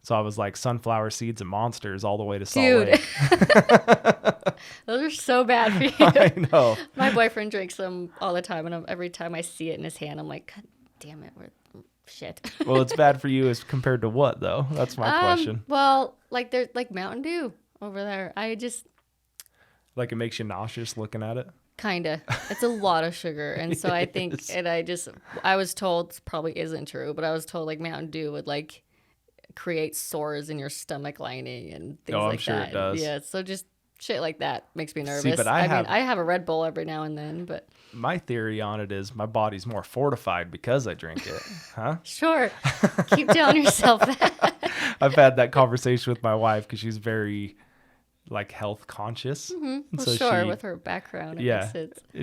So I was like sunflower seeds and monsters all the way to Salt Lake. Those are so bad for you. I know. My boyfriend drinks them all the time, and every time I see it in his hand, I'm like, God damn it, shit. Well, it's bad for you as compared to what, though? That's my question. Well, there's Mountain Dew over there. Like it makes you nauseous looking at it? Kinda. It's a lot of sugar. And so I think, I was told, this probably isn't true, but I was told Mountain Dew would create sores in your stomach lining and things like that. I'm sure it does. Yeah, so just shit like that makes me nervous. See, but I have a Red Bull every now and then, but my theory on it is my body's more fortified because I drink it. Huh? Sure. Keep telling yourself that. I've had that conversation with my wife because she's very health conscious. Well, so sure, with her background.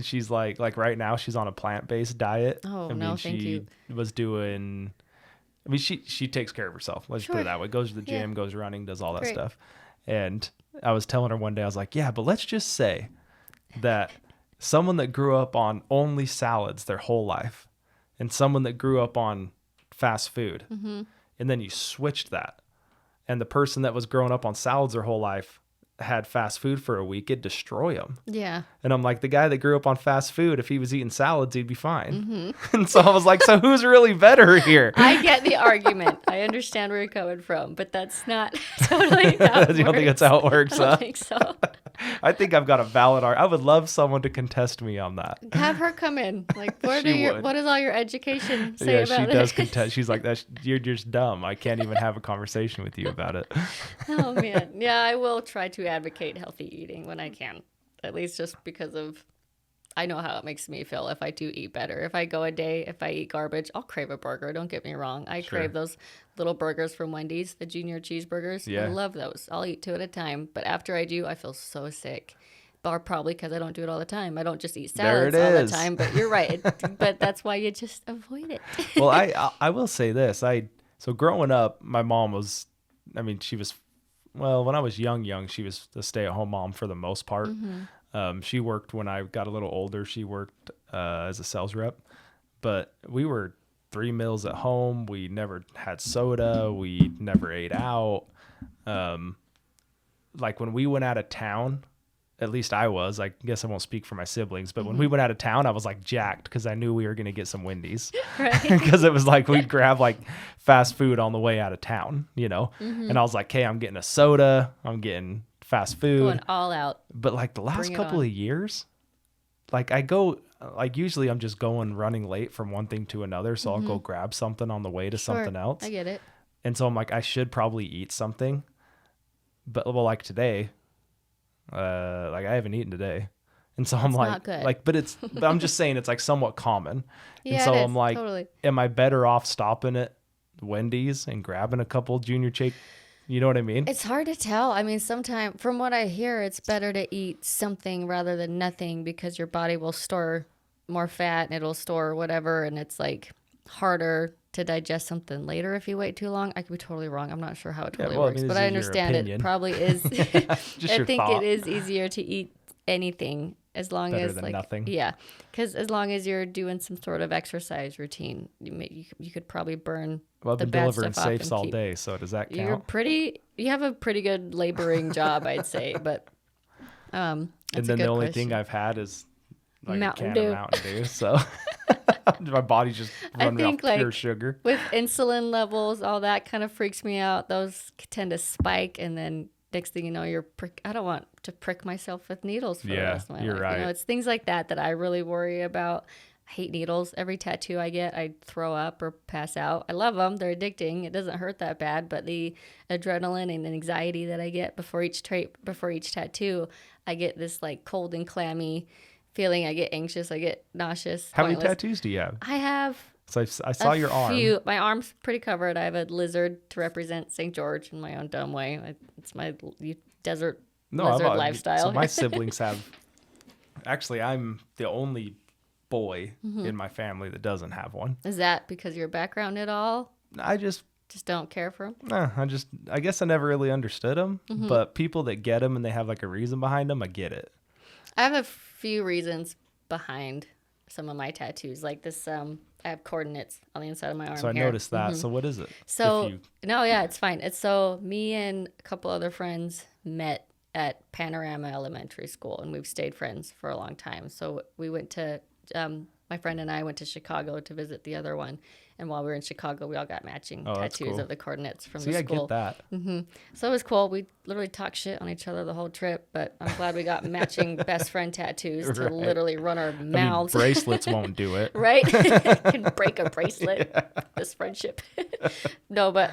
She's like right now she's on a plant-based diet. Oh, no, thank you. Was doing, she takes care of herself. Let's put it that way. Goes to the gym, goes running, does all that stuff. And I was telling her one day, I was like, yeah, but let's just say that someone that grew up on only salads their whole life and someone that grew up on fast food, and then you switched that, and the person that was growing up on salads their whole life had fast food for a week, it'd destroy them. Yeah. And I'm like, the guy that grew up on fast food, if he was eating salads, he'd be fine. And so I was like, so who's really better here? I get the argument. I understand where you're coming from, but that's not totally how it You don't think that's how it works? I don't think so. I think I've got a valid argument. I would love someone to contest me on that. Have her come in. Like, what does all your education say about she this? does contest. She's like, you're just dumb. I can't even have a conversation with you about it. Oh, man. Yeah, I will try to advocate healthy eating when I can, at least just because of I know how it makes me feel if I do eat better. If I go a day, if I eat garbage, I'll crave a burger. Don't get me wrong. I crave those little burgers from Wendy's, the junior cheeseburgers. Yeah. I love those. I'll eat 2 at a time. But after I do, I feel so sick. Or probably because I don't do it all the time. I don't just eat salads all the time. But you're right. But that's why you just avoid it. Well, I will say this. So growing up, my mom was, she was, well, when I was young, she was a stay-at-home mom for the most part. Mm-hmm. She worked when I got a little older. She worked as a sales rep, but we were 3 meals at home. We never had soda. We never ate out. Like when we went out of town, at least I was, I guess I won't speak for my siblings, but when we went out of town, I was like jacked because I knew we were going to get some Wendy's because it was like we'd grab like fast food on the way out of town, and I was like, hey, I'm getting a soda. I'm getting fast food. Going all out. But like the last couple of years, like I go, like usually I'm just running late from one thing to another. So I'll go grab something on the way to something else. I get it. And so I'm like, I should probably eat something. But well, like today, like I haven't eaten today. And so I'm but I'm just saying it's like somewhat common. Yeah, and so I'm like, totally. Am I better off stopping at Wendy's and grabbing a couple junior you know what I mean? It's hard to tell. Sometimes from what I hear, it's better to eat something rather than nothing because your body will store more fat and it'll store whatever. And it's like harder to digest something later if you wait too long. I could be totally wrong. I'm not sure how it totally works, but I understand it probably is. I think it is easier to eat anything as long better as than like nothing. Yeah, because as long as you're doing some sort of exercise routine, you could probably burn. Well, I've been delivering safes all day, so does that count? You have a pretty good laboring job, I'd say, but and then the only thing I've had is like a can of Mountain Dew, so my body's just running off pure sugar. With insulin levels, all that kind of freaks me out. Those tend to spike, and then next thing you know, I don't want to prick myself with needles for the rest of my life. You're right. It's things like that I really worry about. I hate needles. Every tattoo I get, I throw up or pass out. I love them. They're addicting. It doesn't hurt that bad, but the adrenaline and anxiety that I get before each tattoo, I get this like cold and clammy feeling. I get anxious. I get nauseous. How many tattoos do you have? I have. So I saw your arm. My arm's pretty covered. I have a lizard to represent St. George in my own dumb way. It's my desert lizard lifestyle. So my siblings have. Actually, I'm the only boy in my family that doesn't have one. Is that because of your background at all? I just don't care for them? Nah, I guess I never really understood them, but people that get them and they have like a reason behind them, I get it. I have a few reasons behind some of my tattoos. Like this, I have coordinates on the inside of my arm. So I noticed that. So what is it? It's fine. It's so me and a couple other friends met at Panorama Elementary School, and we've stayed friends for a long time. So we went to my friend and I went to Chicago to visit the other one, and while we were in Chicago, we all got matching tattoos of the coordinates from the school. I get that. Mm-hmm. So it was cool. We literally talked shit on each other the whole trip, but I'm glad we got matching best friend tattoos to literally run our mouths. Bracelets won't do it, right? Can break a bracelet. This friendship. No, but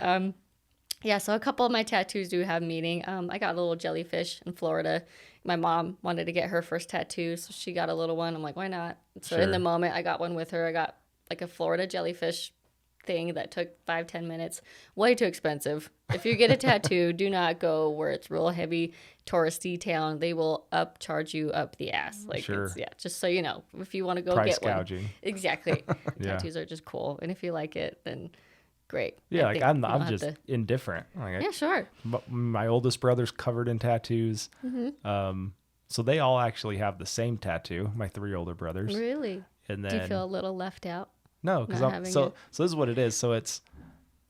so a couple of my tattoos do have meaning. I got a little jellyfish in Florida. My mom wanted to get her first tattoo, so she got a little one. I'm like, why not? So in the moment, I got one with her. I got like a Florida jellyfish thing that took 5-10 minutes. Way too expensive. If you get a tattoo, do not go where it's real heavy touristy town. They will charge you up the ass. Like, just so you know, if you want to go price get one. gouging. Exactly. Tattoos are just cool, and if you like it, then great. Yeah, like I'm just indifferent. Like sure. My oldest brother's covered in tattoos. Mm-hmm. So they all actually have the same tattoo. My 3 older brothers. Really? And then do you feel a little left out? No, because so this is what it is. So it's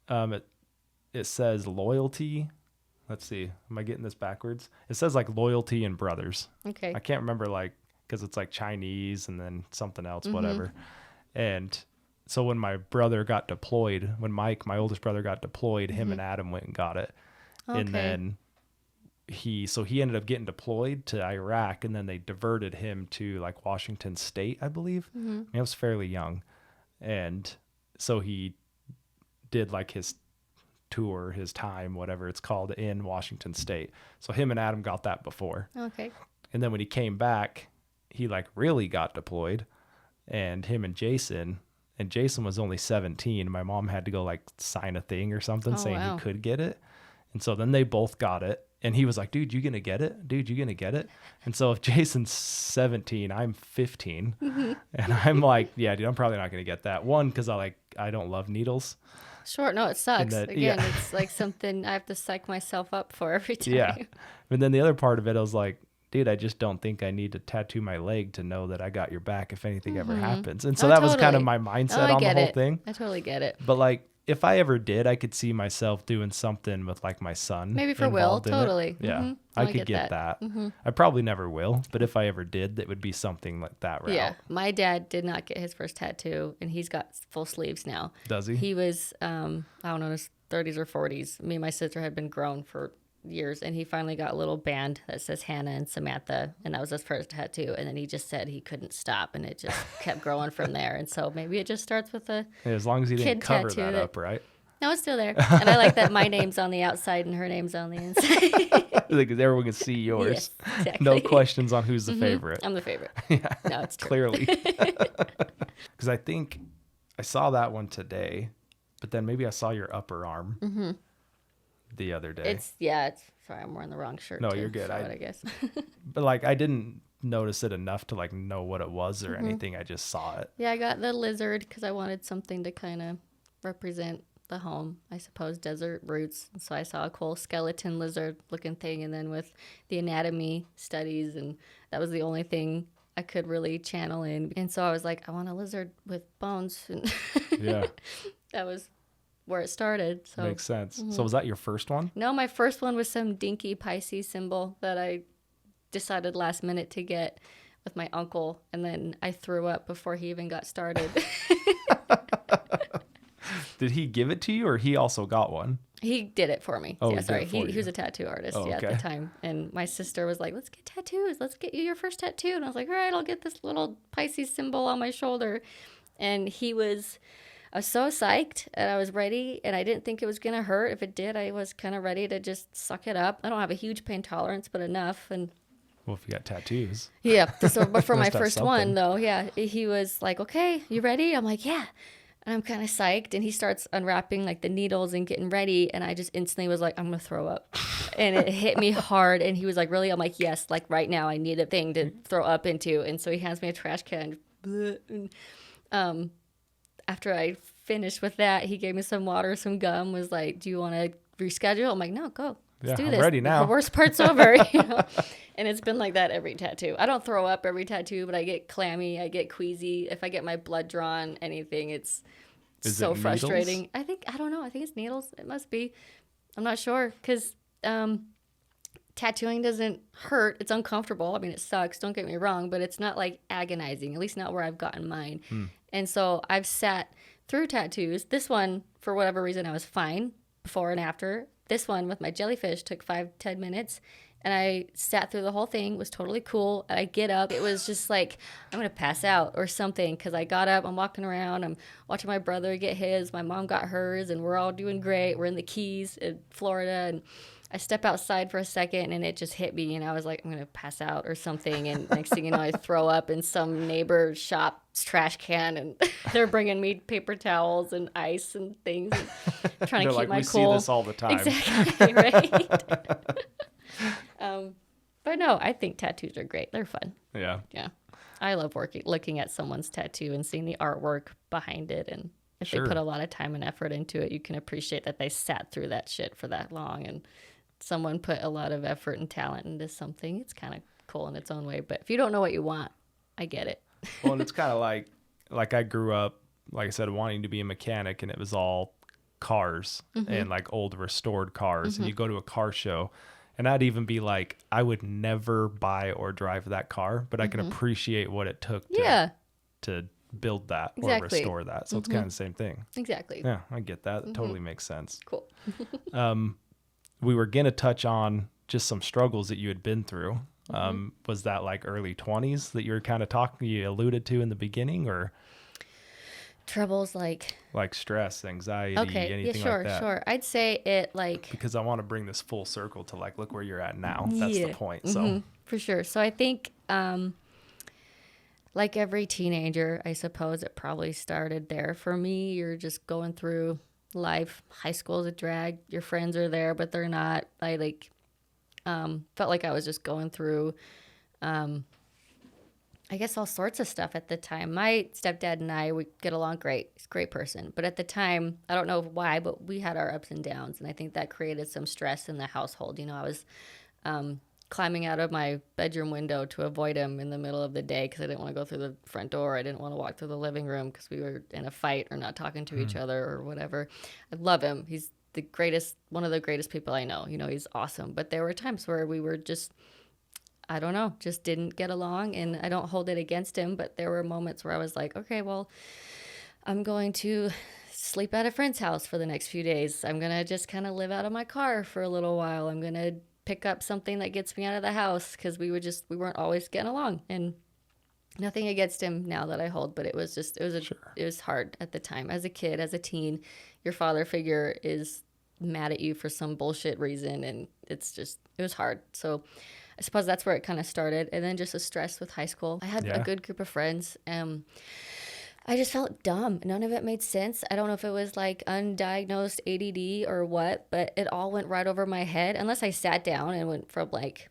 it says loyalty. Let's see. Am I getting this backwards? It says like loyalty and brothers. Okay. I can't remember because it's like Chinese and then something else, whatever. And so when my brother got deployed, when Mike, my oldest brother, got deployed, him and Adam went and got it. Okay. And then he ended up getting deployed to Iraq, and then they diverted him to like Washington State, I believe. I mean, I was fairly young. And so he did like his tour, his time, whatever it's called, in Washington State. So him and Adam got that before. Okay. And then when he came back, he like really got deployed, and him and Jason was only 17. My mom had to go like sign a thing or something saying he could get it. And so then they both got it. And he was like, dude, you gonna get it? Dude, you gonna get it? And so if Jason's 17, I'm 15. And I'm like, yeah, dude, I'm probably not gonna get that. One, because I don't love needles. Sure, no, it sucks. Again, it's like something I have to psych myself up for every time. Yeah. And then the other part of it, I was like, dude, I just don't think I need to tattoo my leg to know that I got your back if anything ever happens. And so that was kind of my mindset on the whole thing. I totally get it. But like, if I ever did, I could see myself doing something with like my son. Maybe for Will, totally. Yeah, I could get that. I probably never will, but if I ever did, it would be something like that route. Yeah, my dad did not get his first tattoo, and he's got full sleeves now. Does he? He was, I don't know, in his 30s or 40s. Me and my sister had been grown for years, and he finally got a little band that says Hannah and Samantha, and that was his first tattoo. And then he just said he couldn't stop, and it just kept growing from there. And so maybe it just starts with a as long as he didn't cover that up, right? No, it's still there. And I like that my name's on the outside and her name's on the inside. Like everyone can see yours. Yes, exactly. No questions on who's the favorite. I'm the favorite. Yeah, no, it's true. Clearly. Because I think I saw that one today, but then maybe I saw your upper arm the other day. Sorry, I'm wearing the wrong shirt. No, you're good. I guess. But like, I didn't notice it enough to like know what it was or anything. I just saw it. Yeah, I got the lizard because I wanted something to kind of represent the home, I suppose, desert roots. And so I saw a cool skeleton lizard looking thing, and then with the anatomy studies, and that was the only thing I could really channel in. And so I was like, I want a lizard with bones. And yeah. That was where it started. So makes sense. So was that your first one? No, my first one was some dinky Pisces symbol that I decided last minute to get with my uncle, and then I threw up before he even got started. Did he give it to you, or he also got one? He did it for me. Oh, yeah, sorry. He was a tattoo artist at the time. And my sister was like, let's get tattoos. Let's get you your first tattoo. And I was like, all right, I'll get this little Pisces symbol on my shoulder. And I was so psyched, and I was ready, and I didn't think it was going to hurt. If it did, I was kind of ready to just suck it up. I don't have a huge pain tolerance, but enough. And well, if you got tattoos. Yeah. So, but for my first one, though, yeah, he was like, okay, you ready? I'm like, yeah. And I'm kind of psyched, and he starts unwrapping like the needles and getting ready, and I just instantly was like, I'm going to throw up. And it hit me hard, and he was like, really? I'm like, yes, like right now I need a thing to throw up into. And so he hands me a trash can. And, after I finished with that, he gave me some water, some gum, was like, do you want to reschedule? I'm like, no, go. Let's do this. I'm ready now. The worst part's over. You know? And it's been like that every tattoo. I don't throw up every tattoo, but I get clammy. I get queasy. If I get my blood drawn, anything, it's so frustrating. I don't know. I think it's needles. It must be. I'm not sure, because tattooing doesn't hurt. It's uncomfortable. I mean, it sucks. Don't get me wrong, but it's not like agonizing, at least not where I've gotten mine. And so I've sat through tattoos. This one, for whatever reason, I was fine before and after. This one with my jellyfish took 5-10 minutes, and I sat through the whole thing. It was totally cool. And I get up. It was just like, I'm going to pass out or something, because I got up. I'm walking around. I'm watching my brother get his. My mom got hers, and we're all doing great. We're in the Keys in Florida, and I step outside for a second, and it just hit me, and I was like, I'm going to pass out or something. And next thing you know, I throw up in some neighbor shop's trash can, and they're bringing me paper towels and ice and things, and trying to keep my cool. We see this all the time. Exactly, right? But no, I think tattoos are great. They're fun. Yeah. Yeah. I love looking at someone's tattoo and seeing the artwork behind it, and if they put a lot of time and effort into it, you can appreciate that they sat through that shit for that long, and someone put a lot of effort and talent into something. It's kind of cool in its own way. But if you don't know what you want, I get it. Well, and it's kind of like I grew up, like I said, wanting to be a mechanic, and it was all cars and like old restored cars. And you go to a car show, and I'd even be like, I would never buy or drive that car, but I can appreciate what it took to build that or restore that. So it's kind of the same thing. Exactly. Yeah, I get that. It totally makes sense. Cool. We were going to touch on just some struggles that you had been through. Was that like early 20s that you were kind of you alluded to in the beginning, or troubles like stress, anxiety, okay, anything yeah, sure, like that? sure. I'd say it like Because I want to bring this full circle to like, look where you're at now. yeah, That's the point. So for sure. So I think like every teenager, I suppose it probably started there. For me, you're just going through life. High school is a drag. Your friends are there, but they're not. I like felt like I was just going through, I guess, all sorts of stuff at the time. My stepdad and I, we get along great. He's a great person. But at the time, I don't know why, but we had our ups and downs. And I think that created some stress in the household. You know, I was climbing out of my bedroom window to avoid him in the middle of the day because I didn't want to go through the front door. I didn't want to walk through the living room because we were in a fight or not talking to each other or whatever. I love him. He's the greatest, one of the greatest people I know. You know, he's awesome. But there were times where we were just, I don't know, just didn't get along. And I don't hold it against him, but there were moments where I was like, okay, well, I'm going to sleep at a friend's house for the next few days. I'm going to just kind of live out of my car for a little while. I'm going to pick up something that gets me out of the house because we weren't always getting along. And nothing against him now that I hold, but it was hard at the time. As a kid, as a teen, your father figure is mad at you for some bullshit reason, and it was hard. So I suppose that's where it kind of started. And then just the stress with high school. I had a good group of friends. I just felt dumb. None of it made sense. I don't know if it was like undiagnosed ADD or what, but it all went right over my head unless I sat down and went from like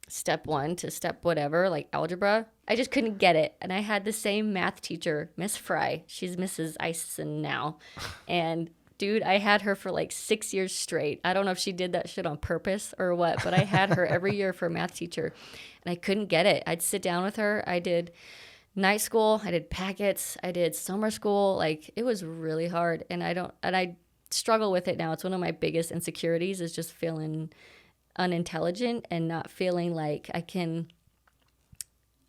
step 1 to step whatever, like algebra. I just couldn't get it. And I had the same math teacher, Miss Fry. She's Mrs. Ison now. And dude, I had her for like 6 years straight. I don't know if she did that shit on purpose or what, but I had her every year for a math teacher. And I couldn't get it. I'd sit down with her. I did night school. I did packets. I did summer school. Like, it was really hard. And I struggle with it now. It's one of my biggest insecurities is just feeling unintelligent and not feeling like I can,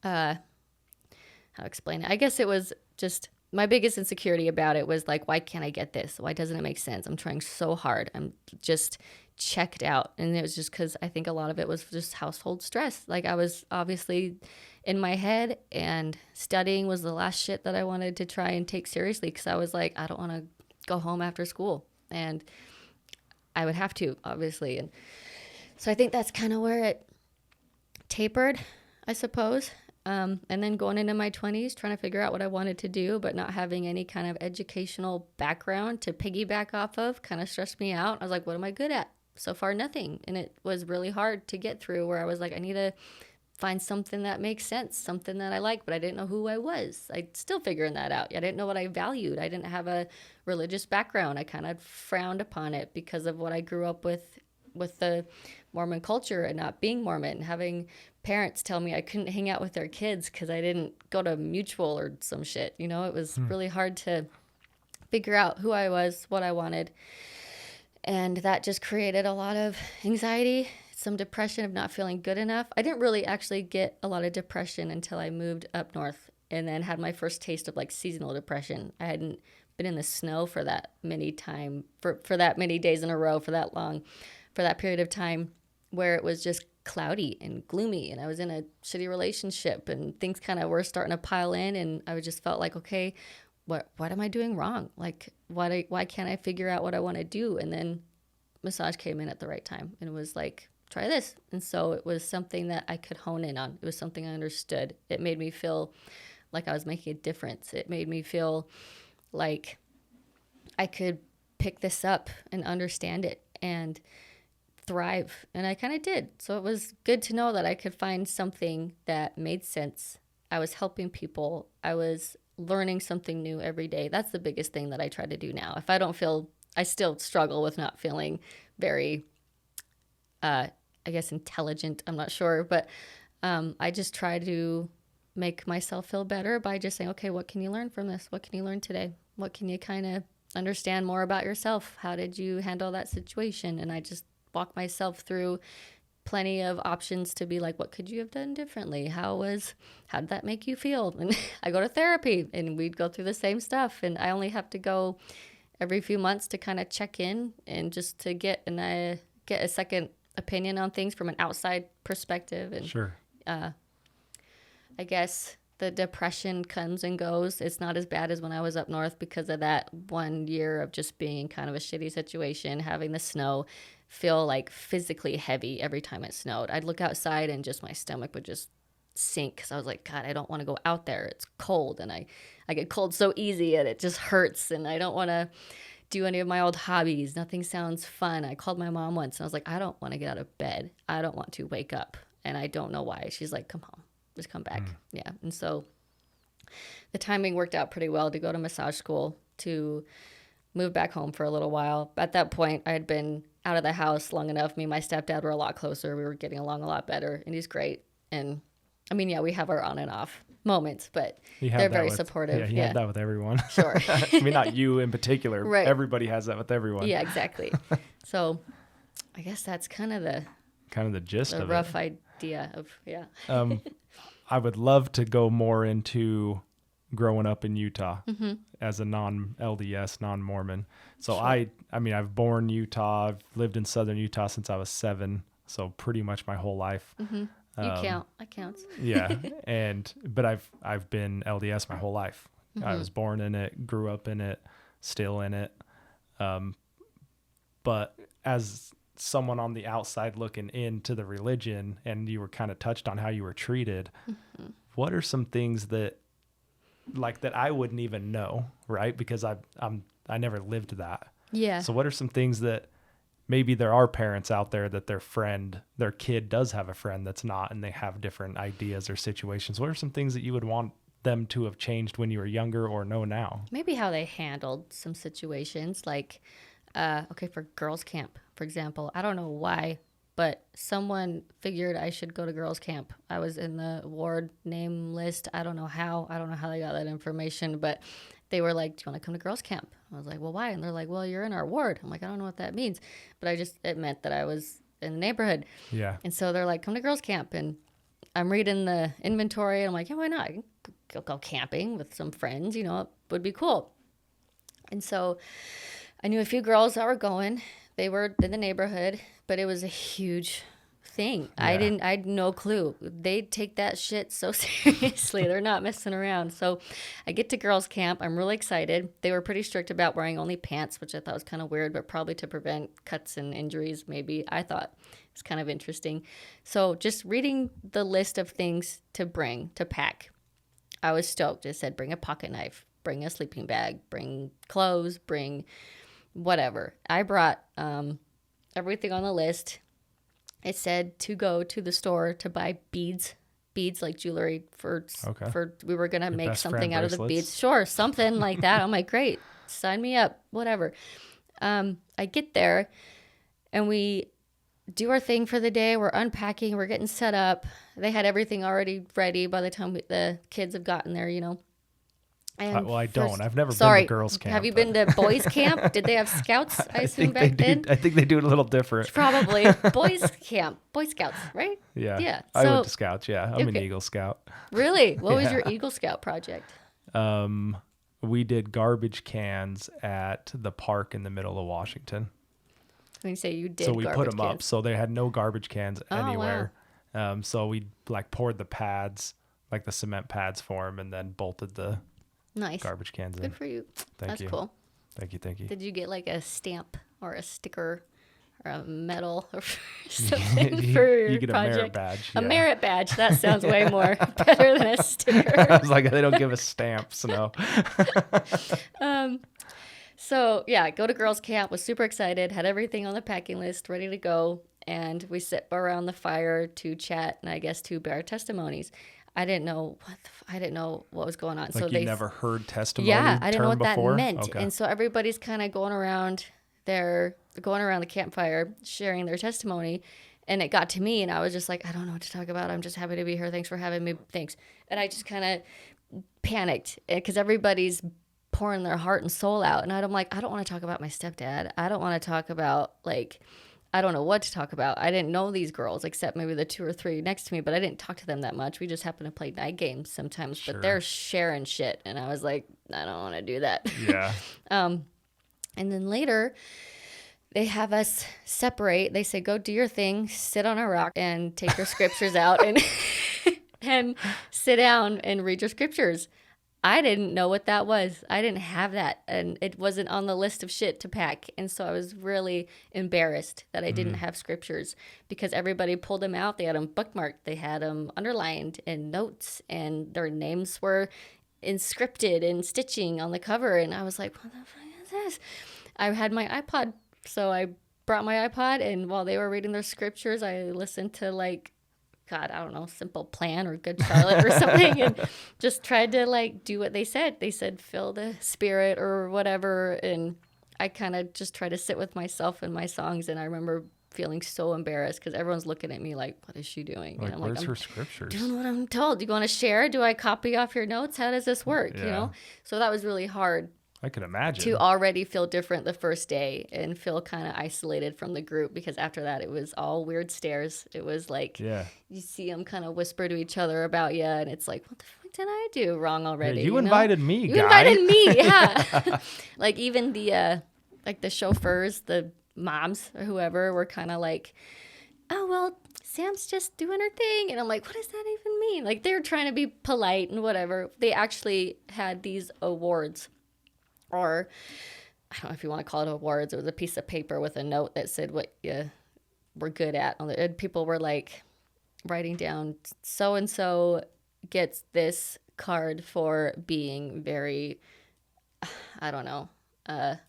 how to explain it? I guess it was just my biggest insecurity about it was like, why can't I get this? Why doesn't it make sense? I'm trying so hard. I'm just checked out. And it was just because I think a lot of it was just household stress. Like, I was obviously in my head, and studying was the last shit that I wanted to try and take seriously because I was like, I don't want to go home after school. And I would have to, obviously. And so I think that's kind of where it tapered, I suppose. And then going into my 20s, trying to figure out what I wanted to do, but not having any kind of educational background to piggyback off of kind of stressed me out. I was like, what am I good at? So far, nothing. And it was really hard to get through where I was like, I need to find something that makes sense, something that I like, but I didn't know who I was. I'm still figuring that out. I didn't know what I valued. I didn't have a religious background. I kind of frowned upon it because of what I grew up with the Mormon culture and not being Mormon, having parents tell me I couldn't hang out with their kids because I didn't go to Mutual or some shit. You know, it was really hard to figure out who I was, what I wanted. And that just created a lot of anxiety, some depression of not feeling good enough. I didn't really actually get a lot of depression until I moved up north and then had my first taste of like seasonal depression. I hadn't been in the snow for that many for that many days in a row, for that long, for that period of time where it was just cloudy and gloomy, and I was in a shitty relationship and things kind of were starting to pile in, and I just felt like, okay, what am I doing wrong? Like, why can't I figure out what I want to do? And then massage came in at the right time, and it was like, try this. And so it was something that I could hone in on. It was something I understood. It made me feel like I was making a difference. It made me feel like I could pick this up and understand it and thrive. And I kind of did. So it was good to know that I could find something that made sense. I was helping people. I was learning something new every day. That's the biggest thing that I try to do now. If I don't feel, I still struggle with not feeling very, I guess, intelligent. I'm not sure. But I just try to make myself feel better by just saying, okay, what can you learn from this? What can you learn today? What can you kind of understand more about yourself? How did you handle that situation? And I just walk myself through plenty of options to be like, what could you have done differently? How did that make you feel? And I go to therapy and we'd go through the same stuff. And I only have to go every few months to kind of check in and just to get a second opinion on things from an outside perspective. And Sure. I guess the depression comes and goes. It's not as bad as when I was up north because of that 1 year of just being kind of a shitty situation, having the snow feel like physically heavy every time it snowed. I'd look outside and just my stomach would just sink because I was like, God, I don't want to go out there. It's cold, and I get cold so easy and it just hurts, and I don't want to do any of my old hobbies. Nothing sounds fun. I called my mom once and I was like, I don't want to get out of bed. I don't want to wake up, and I don't know why. She's like, come home. Just come back. Yeah. And so the timing worked out pretty well to go to massage school, to move back home for a little while. At that point, I had been out of the house long enough. Me and my stepdad were a lot closer. We were getting along a lot better, and he's great. And I mean, yeah, we have our on and off moments, but they're very supportive. Yeah, you have that with everyone. Sure. I mean, not you in particular. Right. Everybody has that with everyone. Yeah, exactly. So I guess that's kind of the gist of it. The rough idea of, yeah. I would love to go more into growing up in Utah as a non-LDS, non-Mormon. So sure. I mean, I've born Utah. I've lived in southern Utah since I was 7, so pretty much my whole life. You count. That counts. Yeah, but I've been LDS my whole life. I was born in it, grew up in it, still in it. But as someone on the outside looking into the religion, and you were kind of touched on how you were treated, what are some things that I wouldn't even know, right? Because I never lived that. Yeah. So what are some things that maybe there are parents out there that their kid does have a friend that's not, and they have different ideas or situations? What are some things that you would want them to have changed when you were younger or know now? Maybe how they handled some situations, like, okay, for girls' camp, for example. I don't know why, but someone figured I should go to girls' camp. I was in the ward name list. I don't know how they got that information, but they were like, do you want to come to girls' camp? I was like, well, why? And they're like, well, you're in our ward. I'm like, I don't know what that means. But it meant that I was in the neighborhood. Yeah. And so they're like, come to girls' camp. And I'm reading the inventory, and I'm like, yeah, why not? I can go camping with some friends, it would be cool. And so I knew a few girls that were going. They were in the neighborhood, but it was a huge thing. Yeah. I had no clue. They take that shit so seriously. They're not messing around. So I get to girls' camp. I'm really excited. They were pretty strict about wearing only pants, which I thought was kind of weird, but probably to prevent cuts and injuries, maybe. I thought it was kind of interesting. So just reading the list of things to bring, to pack, I was stoked. It said, bring a pocket knife, bring a sleeping bag, bring clothes, bring whatever. I brought everything on the list. It said to go to the store to buy beads like jewelry for we were going to make something out of the beads. Sure, something like that. I'm like, great, sign me up, whatever. I get there and we do our thing for the day. We're unpacking, we're getting set up. They had everything already ready by the time the kids have gotten there, And well, I don't. I've never been to girls' camp. Have you been to boys' camp? Did they have scouts? I assume back then. I think they do it a little different. Probably boys' camp, Boy Scouts, right? Yeah. Yeah. I went to Scouts. Yeah, I'm an Eagle Scout. Really? What was your Eagle Scout project? We did garbage cans at the park in the middle of Washington. When you say you did, so we put them up. So they had no garbage cans anywhere. Wow. So we poured the pads, like the cement pads for them, and then bolted the garbage cans in. Good for you. Thank you. That's cool. Thank you. Did you get like a stamp or a sticker or a medal or something for your you get project? A merit badge. Yeah. A merit badge. That sounds way more better than a sticker. I was like, they don't give us stamps, no. So yeah, go to girls' camp. Was super excited. Had everything on the packing list, ready to go. And we sit around the fire to chat and I guess to bear testimonies. I didn't know what was going on. Like, so you never heard testimony? Yeah, I didn't know what before? That meant. Okay. And so everybody's kind of going around the campfire, sharing their testimony. And it got to me, and I was just like, I don't know what to talk about. I'm just happy to be here. Thanks for having me. Thanks. And I just kind of panicked because everybody's pouring their heart and soul out. And I'm like, I don't want to talk about my stepdad. I don't want to talk about I don't know what to talk about. I didn't know these girls except maybe the 2 or 3 next to me, but I didn't talk to them that much. We just happened to play night games sometimes, But they're sharing shit. And I was like, I don't want to do that. Yeah. And then later they have us separate. They say, go do your thing, sit on a rock and take your scriptures out and and sit down and read your scriptures. I didn't know what that was. I didn't have that. And it wasn't on the list of shit to pack. And so I was really embarrassed that I didn't have scriptures because everybody pulled them out. They had them bookmarked. They had them underlined in notes and their names were inscripted and stitching on the cover. And I was like, what the fuck is this? I had my iPod. So I brought my iPod and while they were reading their scriptures, I listened to like, God, I don't know, Simple Plan or Good Charlotte or something, and just tried to like do what they said. They said, fill the spirit or whatever. And I kind of just tried to sit with myself and my songs. And I remember feeling so embarrassed because everyone's looking at me like, what is she doing? Like, and I'm where's like, her scriptures? doing what I'm told. Do you want to share? Do I copy off your notes? How does this work? Yeah. You know? So that was really hard. I can imagine. To already feel different the first day and feel kind of isolated from the group because after that it was all weird stares. It was like you see them kind of whisper to each other about you and it's like, what the fuck did I do wrong already? Yeah, you invited me, you guy. invited me, yeah. Like even the like the chauffeurs, the moms or whoever were kind of like, oh well, Sam's just doing her thing. And I'm like, what does that even mean? Like they're trying to be polite and whatever. They actually had these awards. Or I don't know if you want to call it awards. It was a piece of paper with a note that said what you were good at. And people were like writing down so-and-so gets this card for being very, I don't know,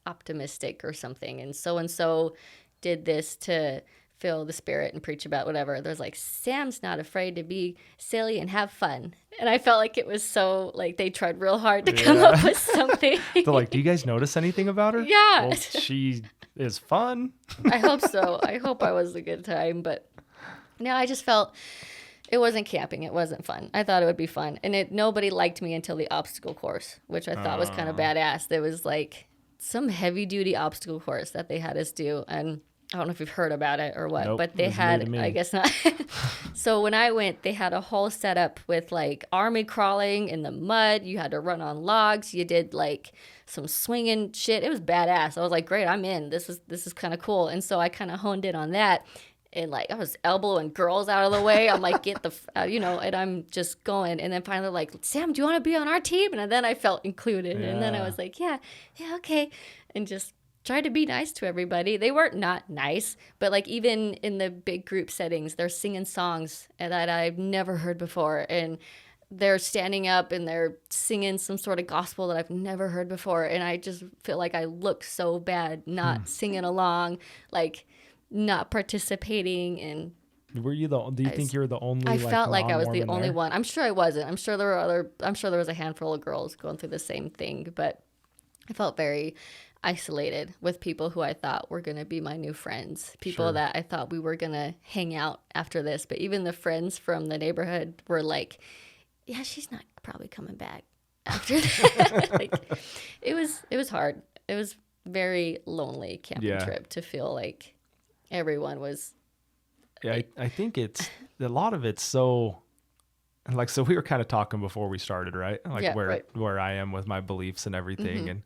optimistic or something. And so did this to feel the spirit and preach about whatever. There's like, Sam's not afraid to be silly and have fun. And I felt like it was so, like, they tried real hard to come up with something. They're like, do you guys notice anything about her? Yeah. Well, she is fun. I hope so. I hope I was a good time. But no, I just felt it wasn't camping. It wasn't fun. I thought it would be fun. And nobody liked me until the obstacle course, which I thought was kind of badass. There was like some heavy duty obstacle course that they had us do. And I don't know if you've heard about it or what, nope, but they had, I guess not. So when I went, they had a whole setup with like army crawling in the mud. You had to run on logs. You did like some swinging shit. It was badass. I was like, great, I'm in. This is kind of cool. And so I kind of honed in on that. And like I was elbowing girls out of the way. I'm like, get the, and I'm just going. And then finally like, Sam, do you want to be on our team? And then I felt included. Yeah. And then I was like, yeah, okay. And just tried to be nice to everybody. They weren't not nice, but like even in the big group settings, they're singing songs that I've never heard before. And they're standing up and they're singing some sort of gospel that I've never heard before. And I just feel like I look so bad not singing along, like not participating. And were you do you think you were the only? I felt like I was the only there? one. I'm sure I wasn't. I'm sure there was a handful of girls going through the same thing, but I felt very isolated with people who I thought were going to be my new friends, people that I thought we were going to hang out after this. But even the friends from the neighborhood were like, yeah, she's not probably coming back after that. Like, it was hard. It was very lonely camping trip to feel like everyone was. Yeah, I think it's a lot of it's so. Like, so we were kind of talking before we started, right? Like where I am with my beliefs and everything.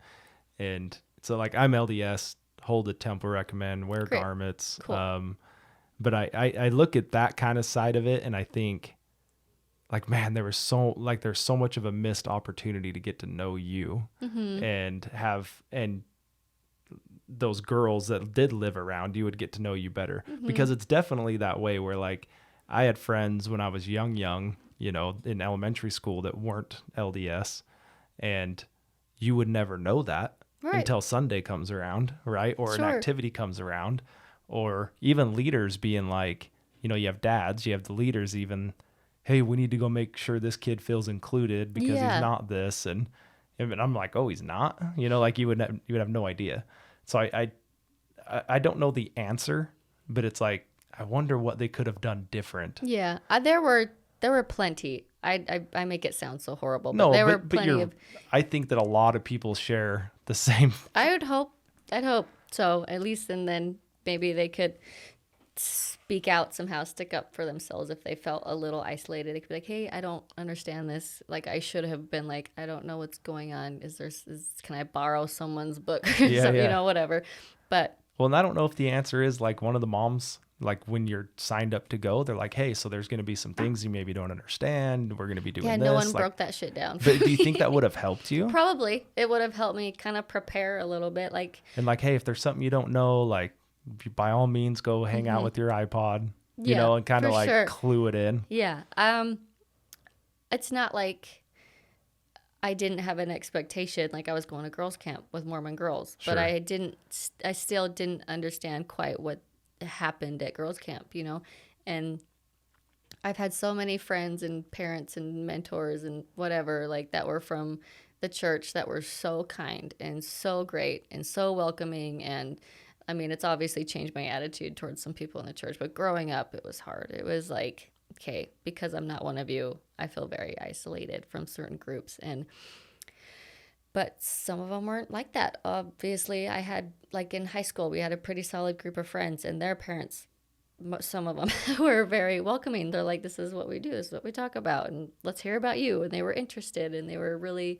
And so like I'm LDS, hold the temple, recommend, wear garments. Cool. But I look at that kind of side of it and I think like, man, there's so much of a missed opportunity to get to know you and those girls that did live around you would get to know you better because it's definitely that way where like I had friends when I was young, you know, in elementary school that weren't LDS and you would never know that until Sunday comes around, right? Or an activity comes around, or even leaders being like, you know, you have dads, you have the leaders even, hey, we need to go make sure this kid feels included because he's not this. And I'm like, oh, he's not, you know, like you would have no idea. So I don't know the answer, but it's like, I wonder what they could have done different. Yeah. There were plenty. I make it sound so horrible, but there were plenty of. I think that a lot of people share the same. I'd hope so, at least, and then maybe they could speak out somehow, stick up for themselves if they felt a little isolated. They could be like, hey, I don't understand this. Like, I should have been like, I don't know what's going on. Can I borrow someone's book or something, you know, whatever. But Well, and I don't know if the answer is like one of the moms, like when you're signed up to go, they're like, hey, so there's going to be some things you maybe don't understand. We're going to be doing Yeah, this. no one like, broke that shit down. But do you think that would have helped you? Probably. It would have helped me kind of prepare a little bit. Like, And like, hey, if there's something you don't know, like by all means, go hang out with your iPod, you know, and kind of like clue it in. Yeah. It's not like I didn't have an expectation, like I was going to girls' camp with Mormon girls, but I still didn't understand quite what happened at girls' camp, you know? And I've had so many friends and parents and mentors and whatever, like that were from the church that were so kind and so great and so welcoming. And I mean, it's obviously changed my attitude towards some people in the church, but growing up, it was hard. It was like, okay, because I'm not one of you, I feel very isolated from certain groups. But some of them weren't like that. Obviously, I had, like in high school, we had a pretty solid group of friends, and their parents, some of them were very welcoming. They're like, this is what we do, this is what we talk about, and let's hear about you. And they were interested, and they were really,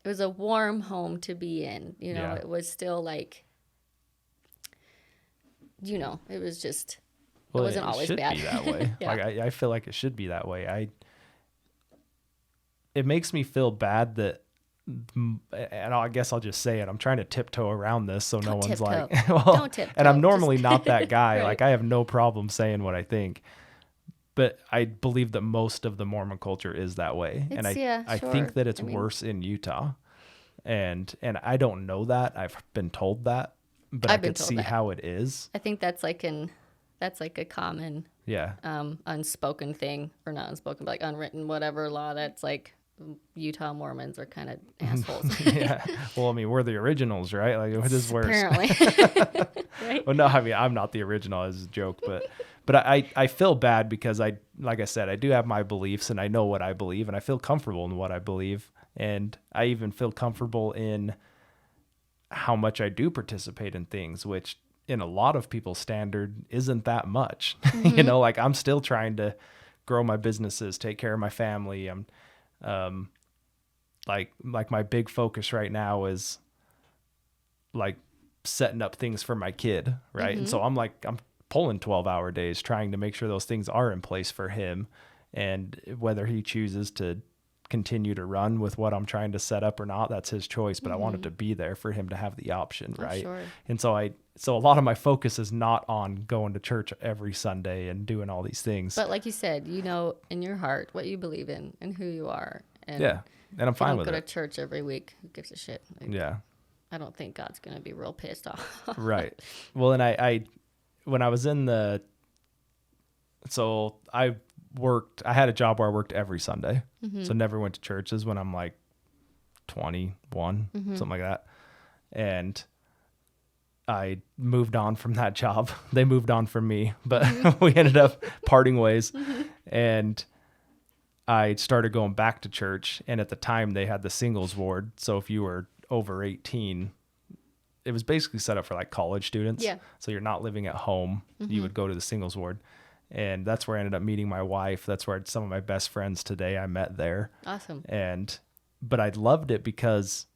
it was a warm home to be in. You know, It was still like, you know, it was just, it wasn't always bad. It should be that way. Like I feel like it should be that way. It makes me feel bad that, and I guess I'll just say it, I'm trying to tiptoe around this so no one's like, well, don't tiptoe. And I'm normally not that guy. Right. Like I have no problem saying what I think, but I believe that most of the Mormon culture is that way. And I think that it's worse in Utah. And I don't know that. I've been told that, but I could see how it is. I think that's like a common unspoken thing, or not unspoken, but like unwritten whatever law that's like Utah Mormons are kind of assholes. Yeah. Well, I mean, we're the originals, right? Like, what is worse? Apparently. Right? Well, no, I mean, I'm not the original as a joke, but I feel bad because like I said, I do have my beliefs and I know what I believe and I feel comfortable in what I believe. And I even feel comfortable in how much I do participate in things, which in a lot of people's standard isn't that much. Mm-hmm. You know, like I'm still trying to grow my businesses, take care of my family. I'm like my big focus right now is like setting up things for my kid. Right. Mm-hmm. And so I'm pulling 12-hour days trying to make sure those things are in place for him. And whether he chooses to continue to run with what I'm trying to set up or not, that's his choice, but I want it to be there for him to have the option. Right. Sure. And so a lot of my focus is not on going to church every Sunday and doing all these things. But like you said, you know, in your heart, what you believe in and who you are. And and I'm fine with it. Go to church every week. Who gives a shit? Like, yeah. I don't think God's going to be real pissed off. Right. Well, and I when I was in I had a job where I worked every Sunday. Mm-hmm. So never went to churches when I'm like 21, something like that. And I moved on from that job. They moved on from me, but we ended up parting ways. Mm-hmm. And I started going back to church. And at the time they had the singles ward. So if you were over 18, it was basically set up for like college students. Yeah. So you're not living at home. Mm-hmm. You would go to the singles ward. And that's where I ended up meeting my wife. That's where some of my best friends today I met there. Awesome. But I loved it because,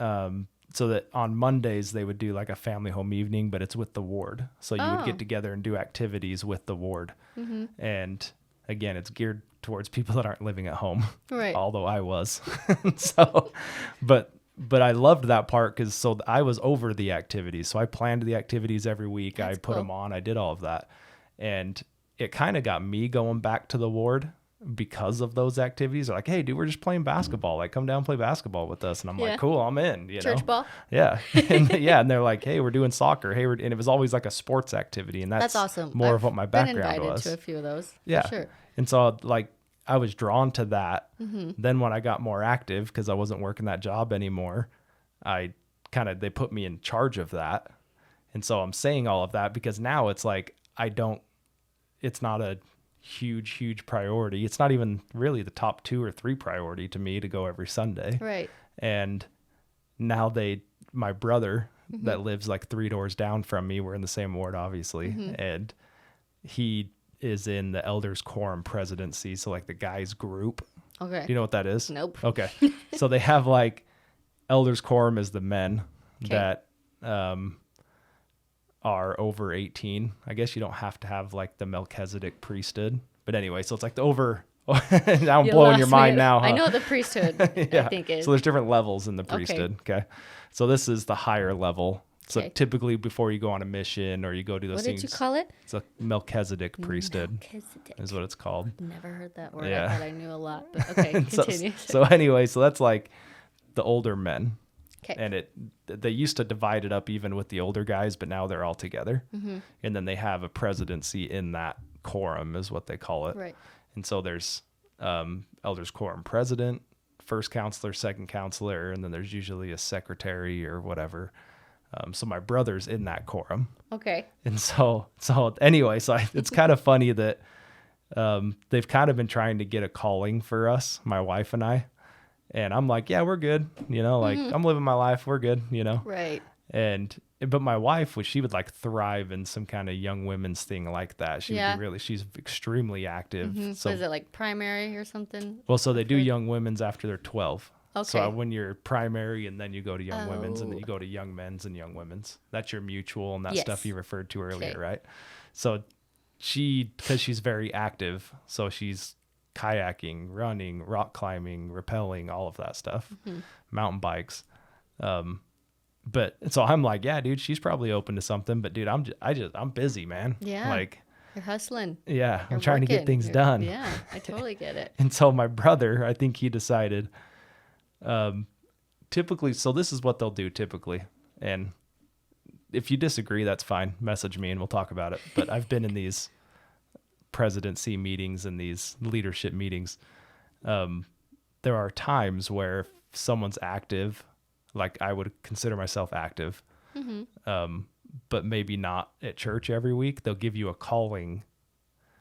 so that on Mondays they would do like a family home evening, but it's with the ward. So you would get together and do activities with the ward. Mm-hmm. And again, it's geared towards people that aren't living at home. Right. Although I was. So, but I loved that part because I was over the activities. So I planned the activities every week. That's I put them on. I did all of that. And it kind of got me going back to the ward because of those activities. They're like, hey, dude, we're just playing basketball. Like, come down and play basketball with us. And I'm like, cool, I'm in. Church ball? Yeah. And they're like, hey, we're doing soccer. Hey, and it was always like a sports activity. And that's awesome. More of what my background was. I've been invited to a few of those. Yeah. For sure. And so like I was drawn to that. Mm-hmm. Then when I got more active, because I wasn't working that job anymore, they put me in charge of that. And so I'm saying all of that because now it's like, it's not a huge priority. It's not even really the top 2 or 3 priority to me to go every Sunday. Right. And now my brother that lives like 3 doors down from me, we're in the same ward, obviously. And he is in the elders quorum presidency. So like the guys group. Okay. Do you know what that is? Nope. Okay. So they have like elders quorum is the men that, are over 18. I guess you don't have to have like the Melchizedek priesthood. But anyway, so it's like the over. Now I'm blowing your mind now. Huh? I know the priesthood, yeah. I think is. So there's different levels in the priesthood. Okay. So this is the higher level. So typically before you go on a mission or you go do those things. What did you call it? It's a Melchizedek priesthood. Melchizedek. Is what it's called. Never heard that word. Yeah. I thought I knew a lot, but okay, continue. So anyway, so that's like the older men. Okay. And they used to divide it up even with the older guys, but now they're all together. Mm-hmm. And then they have a presidency in that quorum is what they call it. Right. And so there's elders quorum president, first counselor, second counselor, and then there's usually a secretary or whatever. So my brother's in that quorum. Okay. And so anyway, it's kind of funny that they've kind of been trying to get a calling for us, my wife and I. And I'm like, yeah, we're good. Like I'm living my life. We're good, Right. But my wife, she would like thrive in some kind of young women's thing like that. She would be she's extremely active. Mm-hmm. So is it like primary or something? Well, so they do young women's after they're 12. Okay. So when you're primary and then you go to young women's and then you go to young men's and young women's. That's your mutual and that stuff you referred to earlier, right? So because she's very active, so she's kayaking, running, rock climbing, rappelling, all of that stuff, mountain bikes. But so I'm like, yeah, dude, she's probably open to something, but dude, I'm busy, man. Yeah. Like you're hustling. Yeah. I'm trying to get things done. Yeah. I totally get it. And so my brother, I think he decided, typically, so this is what they'll do typically. And if you disagree, that's fine. Message me and we'll talk about it. But I've been in these presidency meetings and these leadership meetings. There are times where if someone's active, like I would consider myself active, but maybe not at church every week, they'll give you a calling.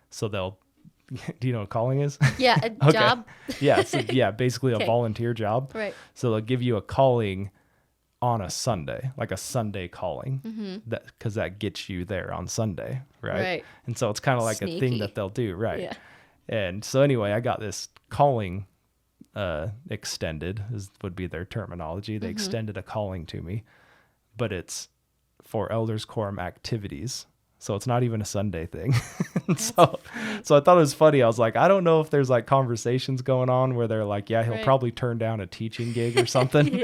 So do you know what calling is? Yeah, a job. Yeah, so basically a volunteer job. Right. So they'll give you a calling on a Sunday, like a Sunday calling, because that gets you there on Sunday, right? And so it's kind of like a thing that they'll do, right? Yeah. And so anyway, I got this calling extended, would be their terminology. They extended a calling to me, but it's for elders quorum activities. So it's not even a Sunday thing. So I thought it was funny. I was like, I don't know if there's like conversations going on where they're like, yeah, he'll probably turn down a teaching gig or something.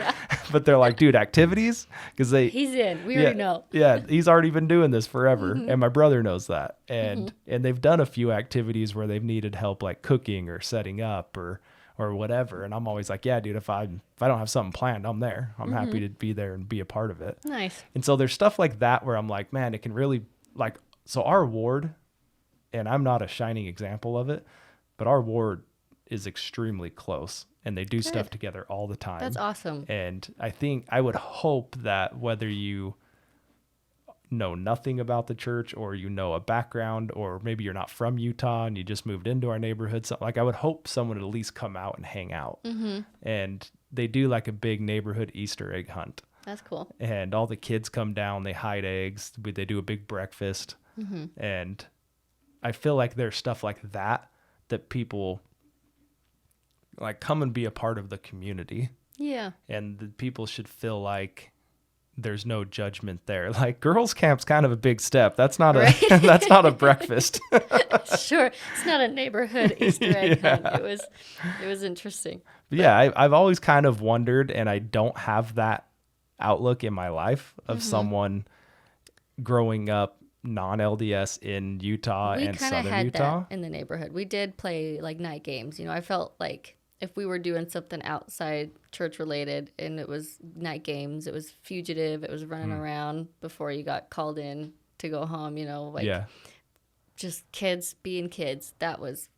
But they're like, dude, activities? Because he's in. We already know. Yeah, he's already been doing this forever. And my brother knows that. And they've done a few activities where they've needed help like cooking or setting up or whatever. And I'm always like, yeah, dude, if I don't have something planned, I'm there. I'm happy to be there and be a part of it. Nice. And so there's stuff like that where I'm like, man, it can really so our ward, and I'm not a shining example of it, but our ward is extremely close and they do stuff together all the time. That's awesome. And I would hope that whether you know nothing about the church or you know a background, or maybe you're not from Utah and you just moved into our neighborhood, something like, I would hope someone would at least come out and hang out. And they do like a big neighborhood Easter egg hunt. That's cool. And all the kids come down, they hide eggs, they do a big breakfast. And I feel like there's stuff like that people like come and be a part of the community. Yeah. And the people should feel like there's no judgment there. Like girls camp's kind of a big step. That's not that's not a breakfast. Sure. It's not a neighborhood Easter egg hunt. It was interesting. But yeah, I've always kind of wondered, and I don't have that outlook in my life of someone growing up non-LDS in Utah and Southern Utah. We kind of had that in the neighborhood. We did play like night games. I felt like if we were doing something outside church related and it was night games, it was fugitive, it was running around before you got called in to go home, just kids being kids. That was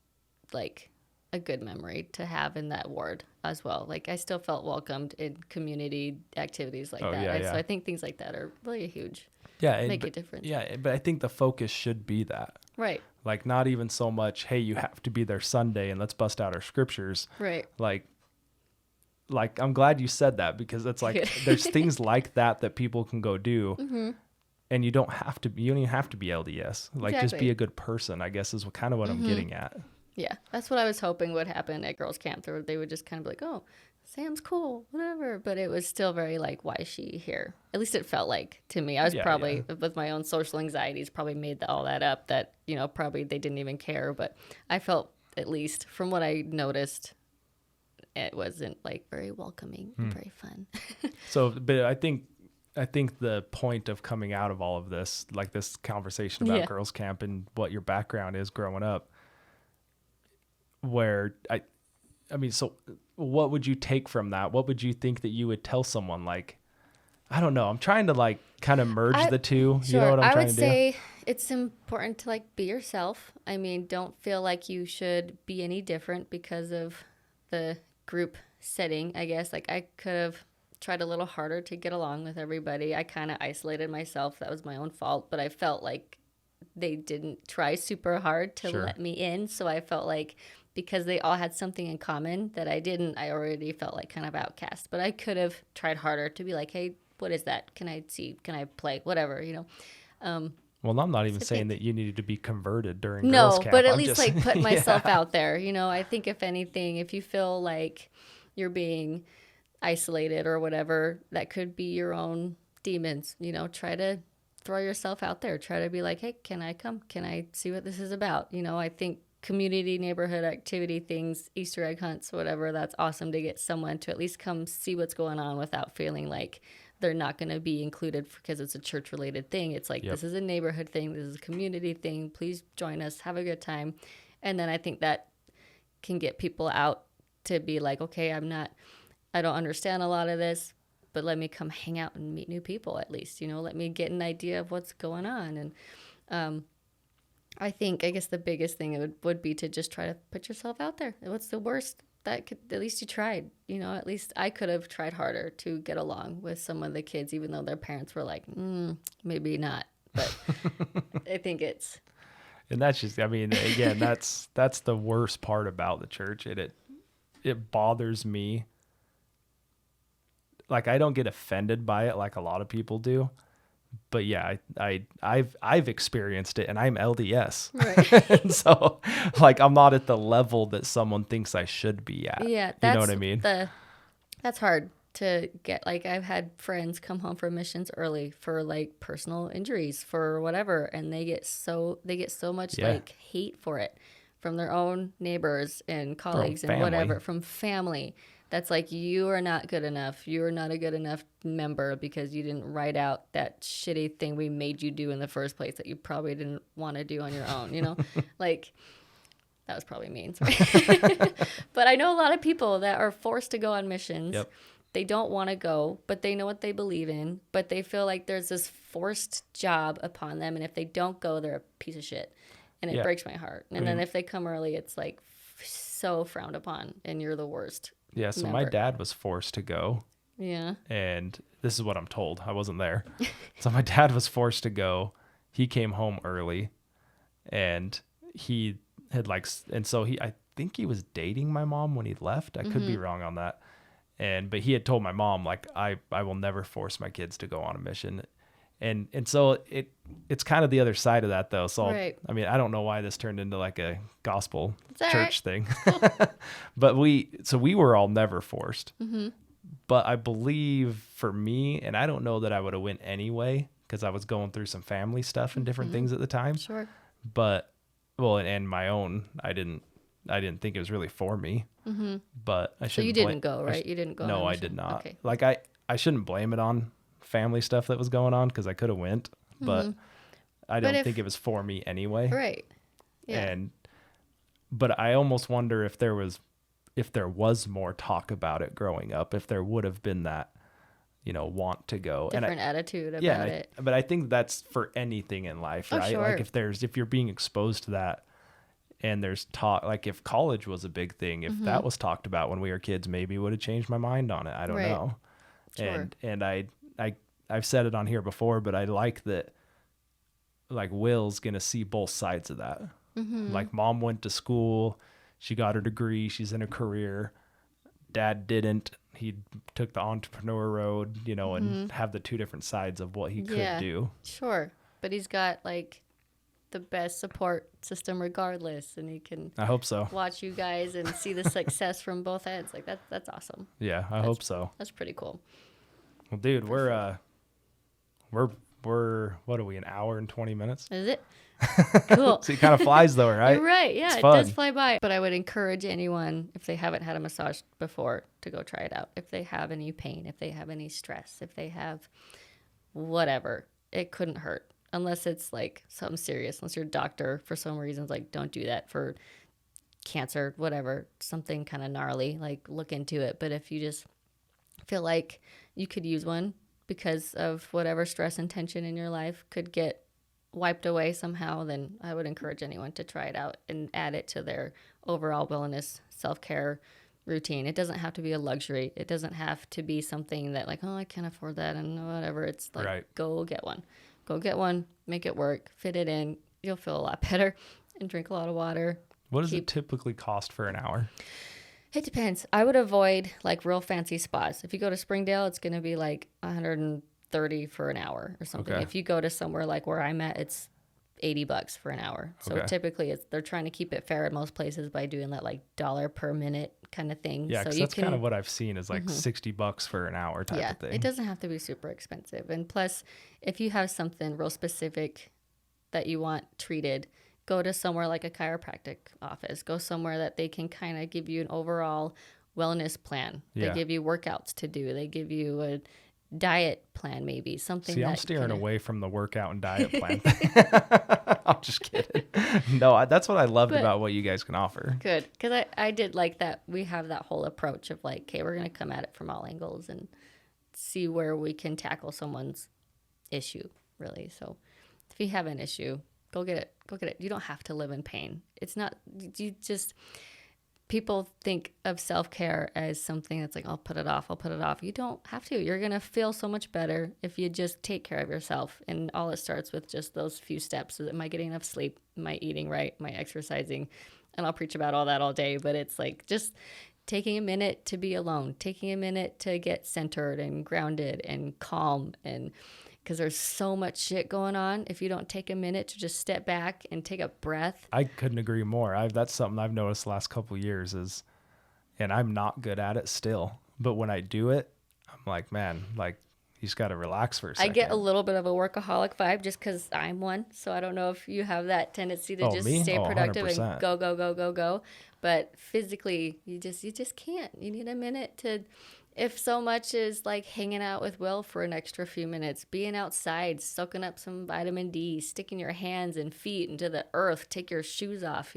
like a good memory to have in that ward as well. Like I still felt welcomed in community activities like that. So I think things like that are really huge. Make a difference. Yeah, but I think the focus should be that. Right. Like not even so much, hey, you have to be there Sunday and let's bust out our scriptures. Right. Like I'm glad you said that, because it's like there's things like that people can go do. And you don't even have to be LDS. Like just be a good person, I guess is kind of what I'm getting at. Yeah, that's what I was hoping would happen at girls' camp. They would just kind of be like, oh, Sam's cool, whatever. But it was still very like, why is she here? At least it felt like to me. I was probably, with my own social anxieties, probably made all that up that, probably they didn't even care. But I felt, at least from what I noticed, it wasn't like very welcoming and very fun. So, but I think the point of coming out of all of this, like this conversation about girls camp and what your background is growing up, where I mean, so what would you take from that? What would you think that you would tell someone? Like, I don't know. I'm trying to like kind of merge the two. Sure. You know what I'm I trying would to say it's important to like be yourself. I mean, don't feel like you should be any different because of the group setting, I guess. Like I could have tried a little harder to get along with everybody. I kind of isolated myself. That was my own fault, but I felt like they didn't try super hard to let me in. So I felt like because they all had something in common that I didn't, I already felt like kind of outcast. But I could have tried harder to be like, hey, what is that? Can I see? Can I play? Whatever, Well, I'm not even saying that you needed to be converted during no, girls camp. but at I'm least just, like put myself out there. I think if anything, if you feel like you're being isolated or whatever, that could be your own demons. Try to throw yourself out there. Try to be like, hey, can I come? Can I see what this is about? I think community, neighborhood activity things, Easter egg hunts, whatever, that's awesome to get someone to at least come see what's going on without feeling like they're not going to be included because it's a church related thing. It's like, this is a neighborhood thing. This is a community thing. Please join us. Have a good time. And then I think that can get people out to be like, okay, I don't understand a lot of this, but let me come hang out and meet new people at least, let me get an idea of what's going on. And I guess the biggest thing would be to just try to put yourself out there. What's the worst? At least you tried, at least I could have tried harder to get along with some of the kids, even though their parents were like, maybe not. But I think it's. And that's just, I mean, again, that's the worst part about the church. It bothers me. Like, I don't get offended by it like a lot of people do. But yeah, I've experienced it, and I'm LDS. Right. And so, like, I'm not at the level that someone thinks I should be at. Yeah. You know what I mean? That's hard to get. Like, I've had friends come home from missions early for like personal injuries for whatever, and they get so much like hate for it from their own neighbors and colleagues and whatever, from family. That's like, you are not good enough. You are not a good enough member because you didn't write out that shitty thing we made you do in the first place that you probably didn't want to do on your own, Like, that was probably mean. Sorry. But I know a lot of people that are forced to go on missions. Yep. They don't want to go, but they know what they believe in. But they feel like there's this forced job upon them. And if they don't go, they're a piece of shit. And it breaks my heart. And then if they come early, it's like so frowned upon and you're the worst. Yeah, so my dad was forced to go. Yeah. And this is what I'm told. I wasn't there. So my dad was forced to go. He came home early, and he had I think he was dating my mom when he left. I could be wrong on that. But he had told my mom, like, I will never force my kids to go on a mission. And so it's kind of the other side of that, though. So, right. I mean, I don't know why this turned into like a gospel church thing. Cool. But we were all never forced. Mm-hmm. But I believe for me, and I don't know that I would have went anyway because I was going through some family stuff and different things at the time. Sure. But, and my own, I didn't think it was really for me. Mm-hmm. But I shouldn't. So you didn't go, right? You didn't go. No, I did not. Okay. Like, I shouldn't blame it on family stuff that was going on because I could have went, but I don't think it was for me anyway. Right. Yeah. But I almost wonder if there was more talk about it growing up, if there would have been that, want to go. Different attitude about it. But I think that's for anything in life, right? Sure. Like if you're being exposed to that and there's talk, like if college was a big thing, if that was talked about when we were kids, maybe it would have changed my mind on it. I don't know. Sure. And I've said it on here before, but I like that, like, Will's going to see both sides of that. Mm-hmm. Like, mom went to school, she got her degree, she's in a career. Dad didn't. He took the entrepreneur road, and have the two different sides of what he could do. Sure. But he's got, like, the best support system regardless, and he can I hope so. watch you guys and see the success from both ends. Like that's awesome. Yeah, I hope so. That's pretty cool. Well, dude, we're what are we, an hour and 20 minutes? Is it? Cool. So it kind of flies though, right? You're right. Yeah, It's it fun. does fly by. But I would encourage anyone, if they haven't had a massage before, to go try it out. If they have any pain, if they have any stress, if they have whatever, it couldn't hurt. Unless it's like something serious, unless your doctor for some reasons like don't do that for cancer, whatever, something kind of gnarly, like look into it. But if you just feel like you could use one because of whatever stress and tension in your life could get wiped away somehow, then I would encourage anyone to try it out and add it to their overall wellness, self-care routine. It doesn't have to be a luxury. It doesn't have to be something that like, oh, I can't afford that and whatever. It's like, Right. Go get one. Go get one, make it work, fit it in. You'll feel a lot better and drink a lot of water. What does it typically cost for an hour? It depends. I would avoid like real fancy spas. If you go to Springdale, it's going to be like $130 for an hour or something. Okay. If you go to somewhere like where I'm at, it's $80 for an hour. So Okay. typically they're trying to keep it fair in most places by doing that like $1 per minute kind of thing. Yeah, so because you that's kind of what I've seen is like $60 for an hour type yeah, of thing. it doesn't have to be super expensive. And plus, if you have something real specific that you want treated, go to somewhere like a chiropractic office. Go somewhere that they can kind of give you an overall wellness plan. Yeah. They give you workouts to do. They give you a diet plan, maybe something. See, that I'm steering kinda... away from the workout and diet plan. I'm just kidding. No, that's what I loved about what you guys can offer. Good, because I did like that. We have that whole approach of like, okay, we're going to come at it from all angles and see where we can tackle someone's issue, really. So if you have an issue, go get it. Go get it. You don't have to live in pain. It's not, you just, people think of self-care as something that's like, I'll put it off. You don't have to. You're going to feel so much better if you just take care of yourself. And all it starts with just those few steps. Am I getting enough sleep? Am I eating right? Am I exercising? And I'll preach about all that all day, but it's like just taking a minute to be alone, taking a minute to get centered and grounded and calm, and because there's so much shit going on. If you don't take a minute to just step back and take a breath. I couldn't agree more. That's something I've noticed the last couple of years is, and I'm not good at it still, but when I do it, I'm like, man, like you just got to relax for a second. I get a little bit of a workaholic vibe just because I'm one. So I don't know if you have that tendency to just me? stay productive 100%. and go. But physically, you just can't. You need a minute to, if so much as like hanging out with Will for an extra few minutes, being outside, soaking up some vitamin D, sticking your hands and feet into the earth, take your shoes off,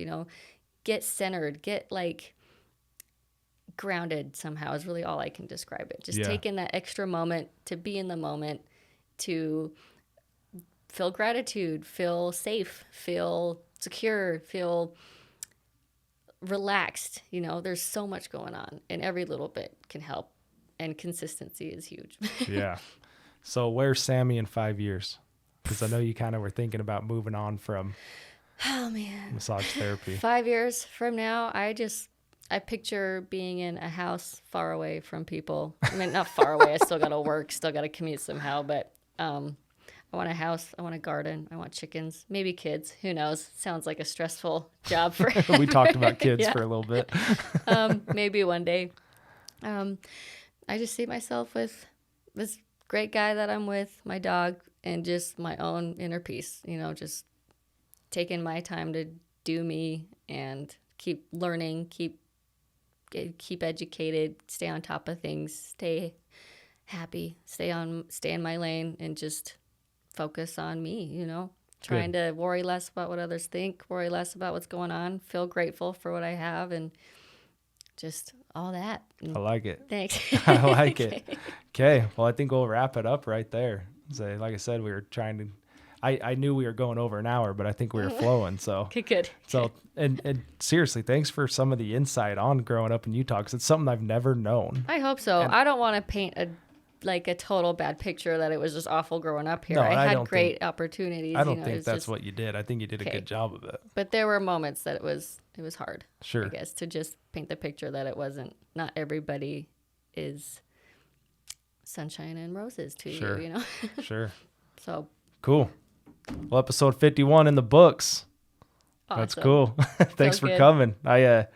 get centered, get like grounded somehow is really all I can describe it. Just taking that extra moment to be in the moment, to feel gratitude, feel safe, feel secure, feel relaxed. There's so much going on and every little bit can help. And consistency is huge. Yeah. So where's Sammie in 5 years? Because I know you kind of were thinking about moving on from massage therapy. 5 years from now, I picture being in a house far away from people. I mean, not far away. I still got to work, still got to commute somehow. But I want a house. I want a garden. I want chickens, maybe kids. Who knows? Sounds like a stressful job for We talked about kids for a little bit. Maybe one day. I just see myself with this great guy that I'm with, my dog, and just my own inner peace, just taking my time to do me and keep learning, keep educated, stay on top of things, stay happy, stay in my lane, and just focus on me, trying to worry less about what others think, worry less about what's going on, feel grateful for what I have, and just all that. I like it. Thanks. I like it. Okay. Well, I think we'll wrap it up right there. So, like I said, we were trying to, I knew we were going over an hour, but I think we were flowing. So Good. So, and seriously, thanks for some of the insight on growing up in Utah, because it's something I've never known. I hope so. I don't want to paint a total bad picture that it was just awful growing up here. No, I had don't great opportunities. I don't think that's what you did. I think you did a Okay. good job of it. But there were moments that it was hard. Sure. I guess to just paint the picture that it wasn't. Not everybody is sunshine and roses to Sure. you. Sure. So Cool. Well, episode 51 in the books. Awesome. That's cool. Thanks for good. coming. Like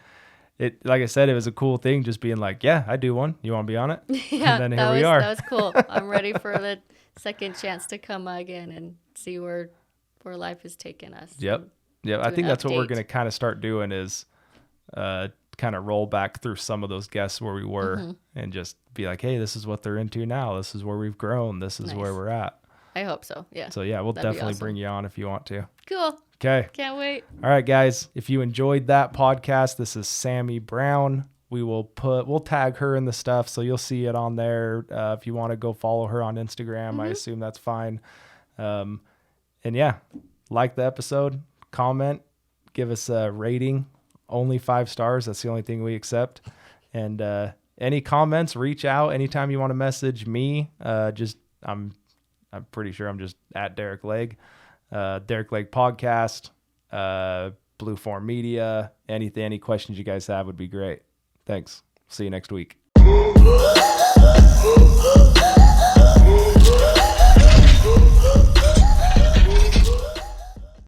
I said, it was a cool thing just being like, yeah, I do one. You want to be on it? Yeah, And then here we are. That was cool. I'm ready for the second chance to come again and see where life has taken us. Yep. Yeah, I think that's what we're going to kind of start doing is kind of roll back through some of those guests where we were and just be like, hey, this is what they're into now. This is where we've grown. This is where we're at. I hope so. Yeah. So yeah, we'll That'd be definitely awesome. bring you on if you want to. Cool. Okay. Can't wait. All right, guys. If you enjoyed that podcast, this is Sammie Brown. We'll tag her in the stuff, so you'll see it on there. If you want to go follow her on Instagram, I assume that's fine. And yeah, like the episode, comment, give us a rating. Only 5 stars. That's the only thing we accept. And any comments, reach out anytime you want to message me. I'm pretty sure I'm just at Derick Legg. Derick Legg Podcast, Blueform Media. Any questions you guys have would be great. Thanks. See you next week.